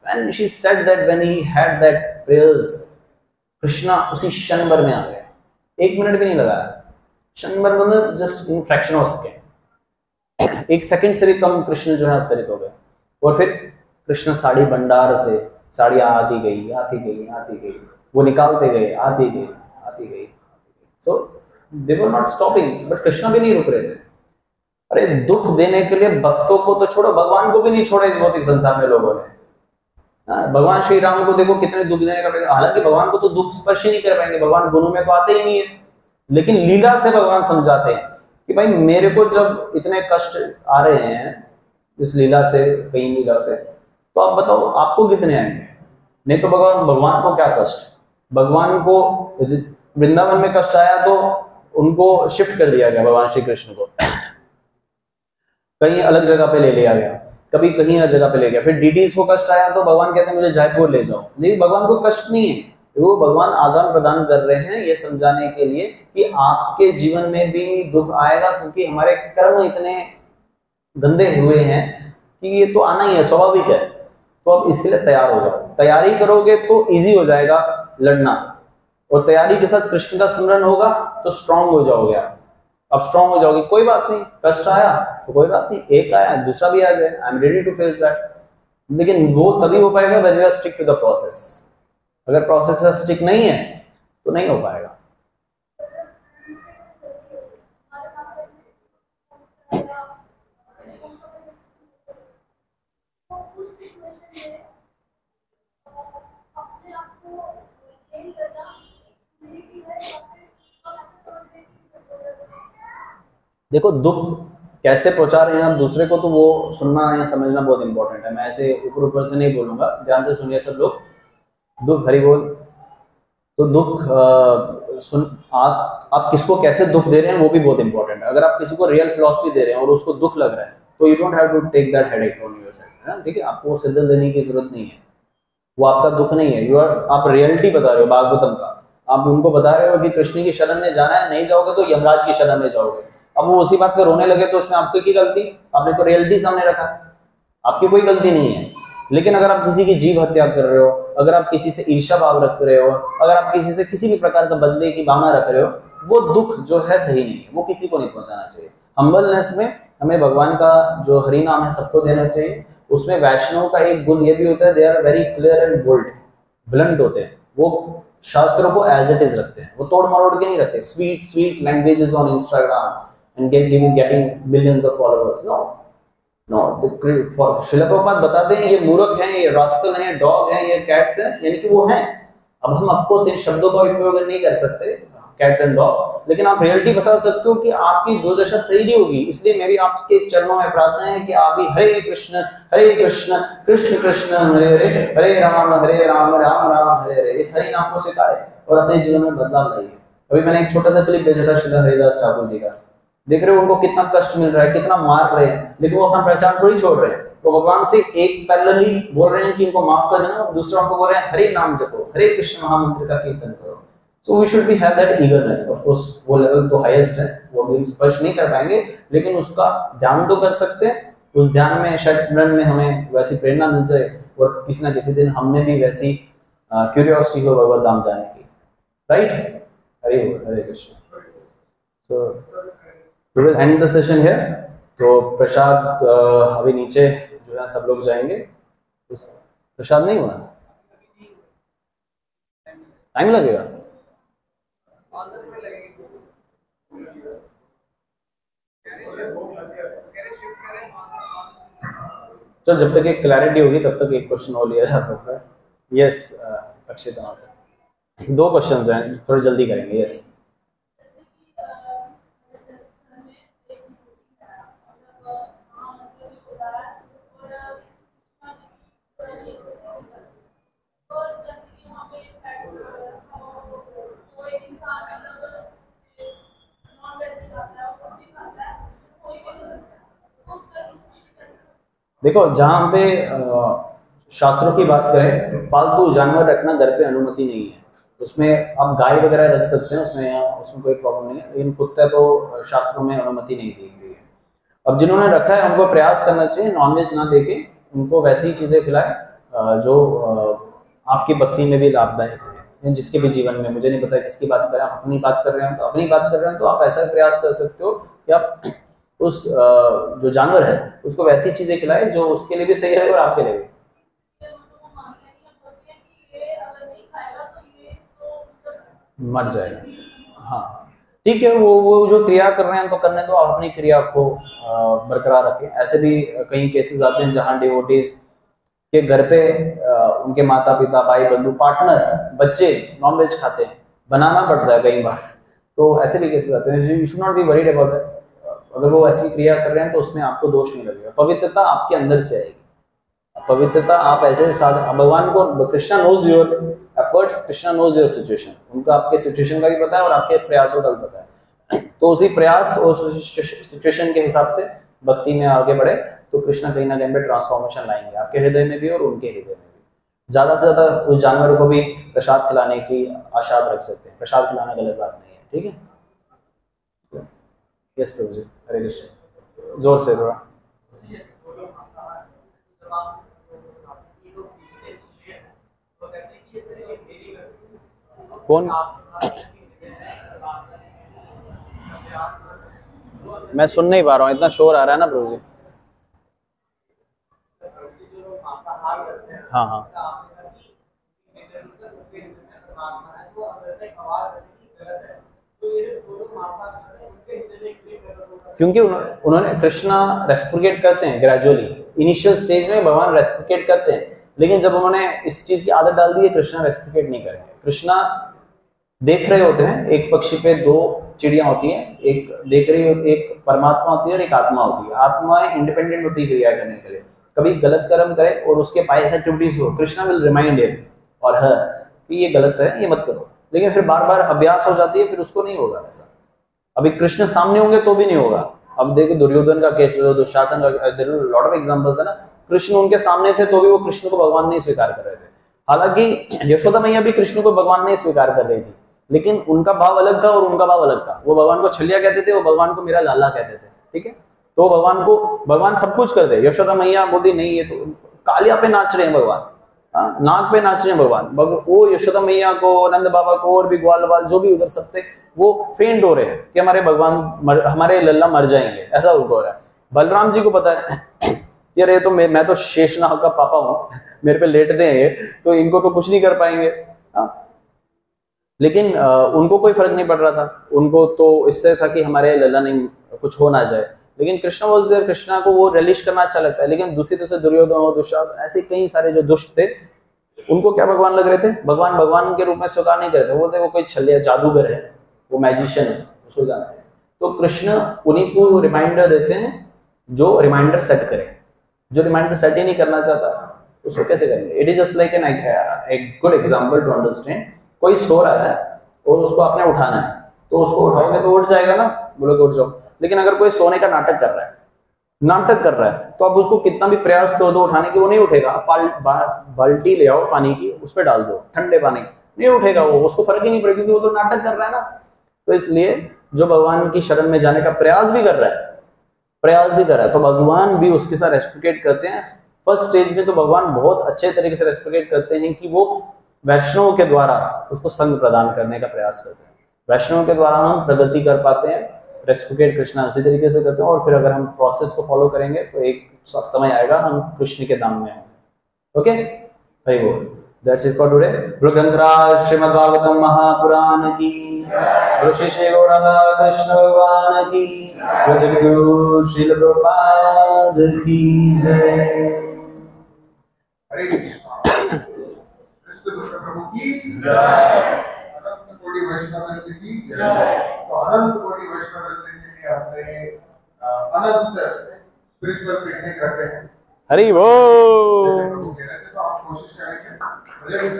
When she said that, when he had that prayers, Krishna उसी क्षण भर में आ गए, 1 मिनट भी नहीं लगाया, क्षण भर मतलब just in fraction of second, 1 second से भी कम कृष्ण जो है अवतरित हो गए। और फिर कृष्ण साड़ी भंडार से साड़ियां आती गई, वो निकालते गए, आती गई। So they were not stopping, but Krishna भी नहीं रुक रहे थे। अरे दुख देने के लिए भक्तों को तो छोड़ो, भगवान को भी नहीं छोड़ा इस भौतिक संसार में लोगों ने। भगवान श्री राम को देखो कितने दुख देने का, हालांकि भगवान को तो दुख स्पर्श ही नहीं कर पाएंगे, भगवान गुरु में तो आते ही नहीं है, लेकिन लीला से भगवान समझाते हैं कि भाई मेरे को जब इतने कष्ट आ रहे हैं इस लीला से, कई लीला से, तो आप बताओ आपको कितने आएंगे? नहीं तो भगवान को क्या कष्ट? भगवान को वृंदावन में कष्ट आया तो उनको शिफ्ट कर दिया गया भगवान श्री कृष्ण को। कहीं अलग जगह पे ले लिया गया, कभी कहीं हर जगह पे ले गया। फिर डीडीज को कष्ट आया तो भगवान कहते हैं मुझे जयपुर ले जाओ। नहीं, भगवान को कष्ट नहीं है, वो भगवान आदान प्रदान कर रहे हैं ये समझाने के लिए कि आपके जीवन में भी दुख आएगा, क्योंकि हमारे कर्म इतने गंदे हुए हैं कि ये तो आना ही है, स्वाभाविक है। तो अब इसके लिए तैयार हो जाओ। तैयारी करोगे तो इजी हो जाएगा लड़ना, और तैयारी के साथ कृष्ण का स्मरण होगा तो स्ट्रांग हो जाओगे आप। अब स्ट्रांग हो जाओगे, कोई बात नहीं, कष्ट आया तो कोई बात नहीं, एक आया दूसरा भी आ जाए, I am ready to face that. लेकिन वो तभी हो पाएगा when you are stick to the process. अगर प्रोसेस से स्टिक नहीं है तो नहीं हो पाएगा। देखो, दुख कैसे पहुंचा रहे हैं आप दूसरे को, तो वो सुनना या समझना बहुत इंपॉर्टेंट है। मैं ऐसे ऊपर ऊपर से नहीं बोलूंगा, ध्यान से सुनिए सब लोग। दुख, हरि बोल। तो दुख आप किसको कैसे दुख दे रहे हैं वो भी बहुत इंपॉर्टेंट है। अगर आप किसी को रियल फिलॉसफी दे रहे हैं और उसको दुख लग रहा है तो you don't have to take that headache on yourself, है ना, ठीक है। आपको सिद्धल देने की जरूरत नहीं है, वो आपका दुख नहीं है। आप रियलिटी बता रहे हो भागवतम का, आप उनको बता रहे हो कि कृष्ण की शरण में जाना है, नहीं जाओगे तो यमराज की शरण में जाओगे। अब वो उसी बात पे रोने लगे तो उसमें आपकी गलती? आपने तो रियलिटी सामने रखा, आपकी कोई गलती नहीं है। लेकिन अगर आप किसी की जीव हत्या कर रहे हो, अगर आप किसी से ईर्ष्या भाव रख रहे हो, अगर आप किसी से किसी भी प्रकार का बदले की भावना रख रहे हो, वो दुख जो है सही नहीं है, वो किसी को नहीं पहुंचाना चाहिए। हम्बलनेस में हमें भगवान का जो हरि नाम है सबको देना चाहिए। उसमें वैष्णव का एक गुण ये भी होता है, they are very clear and bold, blunt होते हैं। वो शास्त्रों को एज इट इज रखते हैं, वो तोड़ मरोड़ के नहीं रखते। Sweet languages on Instagram and getting millions of followers. No, Srila Prabhupada बताते हैं ये मूर्ख हैं, ये रास्कल हैं, ये डॉग हैं, ये कैट्स हैं, यानी कि वो हैं। अब हम आपको इन शब्दों का उपयोग नहीं कर सकते, कैट्स एंड डॉग, लेकिन आप रियलिटी बता सकते हो कि आपकी दुर्दशा सही नहीं होगी। इसलिए मेरी आपके चरणों में प्रार्थना है कि आप भी हरे कृष्ण कृष्ण कृष्ण हरे हरे, हरे राम राम राम हरे हरे, इस हरि नाम को स्वीकारें और अपने जीवन में बदलाव लाइए। अभी मैंने एक छोटा सा क्लिप भेजा था श्री हरिदास ठाकुर जी का, देख रहे हो उनको कितना कष्ट मिल रहा है, कितना मार रहे हैं, लेकिन वो अपना पहचान थोड़ी छोड़ रहे हैं। तो भगवान से एक पैरेलली बोल रहे हैं कि इनको माफ कर देना, और दूसरा उनको बोल रहे हैं हरे नाम जपो, हरे कृष्ण महामंत्र का कीर्तन करो। So we should be have that eagerness. Of course वो लेवल तो हाईएस्ट है, वो हम स्पर्श नहीं कर पाएंगे, लेकिन उसका ध्यान तो कर सकते हैं। उस ध्यान में शायद स्मरण में हमें वैसी प्रेरणा मिल जाए, और किसी ना किसी दिन हमने भी वैसी क्यूरियोसिटी हो भगवत धाम जाने की। Right, Hare Krishna. So we will end the session here। तो प्रसाद अभी नीचे जो है सब लोग जाएंगे, प्रसाद नहीं हुआ, टाइम लगेगा। तो जब तक एक क्लैरिटी होगी तब तक एक क्वेश्चन और लिया जा सकता है। यस अक्षिता, 2 क्वेश्चंस हैं, थोड़ी जल्दी करेंगे। यस देखो, जहां पे शास्त्रों की बात करें, पालतू जानवर रखना घर पे अनुमति नहीं है। उसमें आप गाय वगैरह रख सकते हैं, उसमें कोई प्रॉब्लम नहीं है, लेकिन कुत्ते तो शास्त्रों में अनुमति नहीं दी गई है। अब जिन्होंने रखा है उनको प्रयास करना चाहिए नॉनवेज ना देके उनको वैसी ही चीजें खिलाए जो आपकी भक्ति में भी लाभदायक है, जिसके भी जीवन में। मुझे नहीं पता किसकी बात कर रहे हैं, आप अपनी बात कर रहे हैं तो अपनी बात कर रहे हैं, तो आप ऐसा प्रयास कर सकते हो कि आप उस जो जानवर है उसको वैसी चीजें खिलाए जो उसके लिए भी सही रहे और आपके लिए भी। मर जाएगा। हाँ ठीक है, वो जो क्रिया कर रहे हैं तो करने दो, आप अपनी क्रिया को बरकरार रखें। ऐसे भी कई केसेस आते हैं जहाँ डिवोटीज के घर पे उनके माता पिता, भाई बंधु, पार्टनर, बच्चे नॉनवेज खाते हैं, बनाना पड़ता है कई बार, तो ऐसे भी केसेस आते हैं। You should not be worried about that. अगर वो ऐसी क्रिया कर रहे हैं तो उसमें आपको दोष नहीं लगेगा। पवित्रता आपके अंदर से आएगी। पवित्रता आप ऐसे भगवान को, Krishna knows your efforts, Krishna knows your situation, उनको आपके सिचुएशन का भी पता है और आपके प्रयासों का भी पता है। तो उसी प्रयास और सिचुएशन के हिसाब से भक्ति में आगे बढ़े तो कृष्ण कहीं ना कहीं पे ट्रांसफॉर्मेशन लाएंगे आपके हृदय में भी और उनके हृदय में भी। ज्यादा से ज्यादा उस जानवर को भी प्रसाद खिलाने की आशा आप रख सकते हैं, प्रसाद खिलाना गलत बात नहीं है, ठीक है। यस प्रभु जी, हरे कृष्ण, जोर से थोड़ा। कौन? मैं सुन नहीं पा रहा हूँ, इतना शोर आ रहा है ना प्रभु जी। हाँ हाँ, क्योंकि उन्होंने कृष्णा रेस्प्रिकेट करते हैं ग्रेजुअली, इनिशियल स्टेज में भगवान रेस्प्रिकेट करते हैं, लेकिन जब उन्होंने इस चीज की आदत डाल दी है कृष्णा रेस्प्रिकेट नहीं करेंगे। कृष्णा देख रहे होते हैं, एक पक्षी पे दो चिड़िया होती हैं, एक देख रही होती, एक परमात्मा होती है और एक आत्मा होती है। आत्मा इंडिपेंडेंट होती है क्रिया करने के लिए, कभी गलत कर्म करे और उसके पास एक्टिविटीज हो, कृष्णा विल रिमाइंड हिम और हर कि ये गलत है, ये मत करो, लेकिन फिर बार बार अभ्यास हो जाती है, फिर उसको नहीं होगा वैसा। अभी कृष्ण सामने होंगे तो भी नहीं होगा। अब देखो दुर्योधन का केस, दुशासन का, लॉट ऑफ एग्जांपल्स है ना, कृष्ण उनके सामने थे तो भी वो कृष्ण को भगवान नहीं स्वीकार कर रहे थे। हालांकि यशोदा मैया भी कृष्ण को भगवान नहीं स्वीकार कर रही थी, लेकिन उनका भाव अलग था और उनका भाव अलग था। वो भगवान को छलिया कहते थे, वो भगवान को मेरा लाला कहते थे, ठीक है। तो भगवान सब कुछ कर दे। यशोदा मैया बोलती नहीं, ये तो कालिया पे नाच रहे हैं भगवान, नाग पे नाच रहे हैं भगवान। वो यशोदा मैया को, नंद बाबा को और भी ग्वाल वाल जो भी उधर सब थे, वो फेंट हो रहे हैं कि हमारे भगवान हमारे लल्ला मर जाएंगे, ऐसा उनको हो रहा है। बलराम जी को पता है यार ये तो मैं तो शेषनाग का पापा हूँ, मेरे पे लेटते हैं ये, तो इनको तो कुछ नहीं कर पाएंगे। लेकिन उनको कोई फर्क नहीं पड़ रहा था, उनको तो इससे था कि हमारे लल्ला नहीं कुछ हो ना जाए। लेकिन कृष्णा वाज देयर, कृष्णा को वो रिलीज करना अच्छा लगता है। लेकिन दूसरी तरफ से दुर्योधन और दुशासन, ऐसे कई सारे जो दुष्ट थे, उनको क्या भगवान लग रहे थे, भगवान के रूप में स्वीकार नहीं करते, वो थे वो कोई छलिया जादूगर है, वो मैजिशियन है, उसको जानते हैं। तो कृष्ण उन्हीं को रिमाइंडर देते हैं जो रिमाइंडर सेट करे। जो रिमाइंडर सेट ही नहीं करना चाहता उसको कैसे करेंगे? It is just like an good example to understand. कोई सो रहा है और उसको आपने उठाना है, तो उसको उठाओगे तो उठ जाएगा ना, बोलोगे उठ जाओ। लेकिन अगर कोई सोने का नाटक कर रहा है तो आप उसको कितना भी प्रयास कर दो उठाने की, वो नहीं उठेगा। आप बाल्टी ले आओ पानी की, उस पर डाल दो ठंडे पानी, नहीं उठेगा वो, उसको फर्क ही नहीं पड़ेगा, क्योंकि वो तो नाटक कर रहा है ना। तो इसलिए जो भगवान की शरण में जाने का प्रयास भी कर रहा है तो भगवान भी उसके साथ रेस्प्रिकेट करते हैं। फर्स्ट स्टेज में तो भगवान बहुत अच्छे तरीके से रेस्प्रिकेट करते हैं कि वो वैष्णव के द्वारा उसको संग प्रदान करने का प्रयास करते हैं। वैष्णव के द्वारा हम प्रगति कर पाते हैं, रेस्प्रिकेट कृष्णा उसी तरीके से करते हैं। और फिर अगर हम प्रोसेस को फॉलो करेंगे तो एक समय आएगा हम कृष्ण के धाम में होंगे। ओके, हरि बोल। That's it for today. ग्रंथराज Shrimad Bhagavatam Mahapuran की, ऋषि श्री गौरदास कृष्ण भगवान की, जगद्गुरु श्रील प्रभुपाद की जय। हरे कृष्ण। कृष्ण प्रभु की जय। अनंत कोटि वैष्णव वृंद की जय। तो अनंत कोटि वैष्णव वृंद के लिए अपने अनंत स्पिरिचुअल पिकनिक रखते हैं। हरि बोल। तो आप कोशिश करेंगे भजन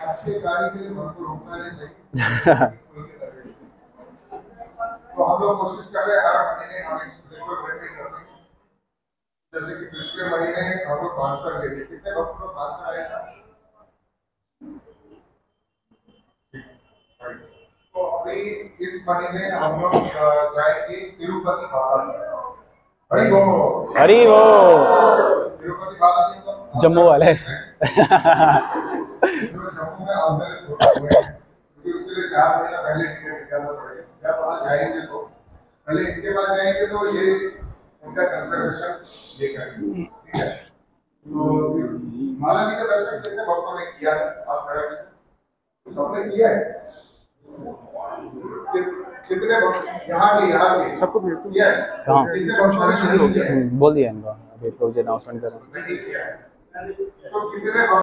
अच्छी गाड़ी के लिए मन को रोकना नहीं चाहिए। तो हम लोग कोशिश कर रहे हैं हर महीने हम एक स्पिरिचुअल पिकनिक करते हैं। जैसे कि पिछले महीने हम लोग मानसर गए थे। कितने भक्त लोग मानसर आए थे? तो अभी इस महीने हम लोग जाएंगे तिरुपति बालाजी। हरि बोल। हरि बोल। तिरुपति बालाजी जम्मू वाले जम्मू में अवतरित होते हुए, क्योंकि उसके लिए 4 महीना पहले टिकट निकालना पड़ेगा। जब वहाँ जाएंगे तो पहले इनके पास जाएंगे तो ये उनका कंफर्मेशन लेकर, ठीक है। तो माला जी का दर्शन कितने भक्तों ने किया है? आप सड़क से सबने किया है? कितने भक्त यहाँ के सबको किया है? कितने भक्तों ने नहीं किया है? बोल दिया इनको, अभी अनाउंसमेंट कर रहा हूँ। नहीं किया है तो कितने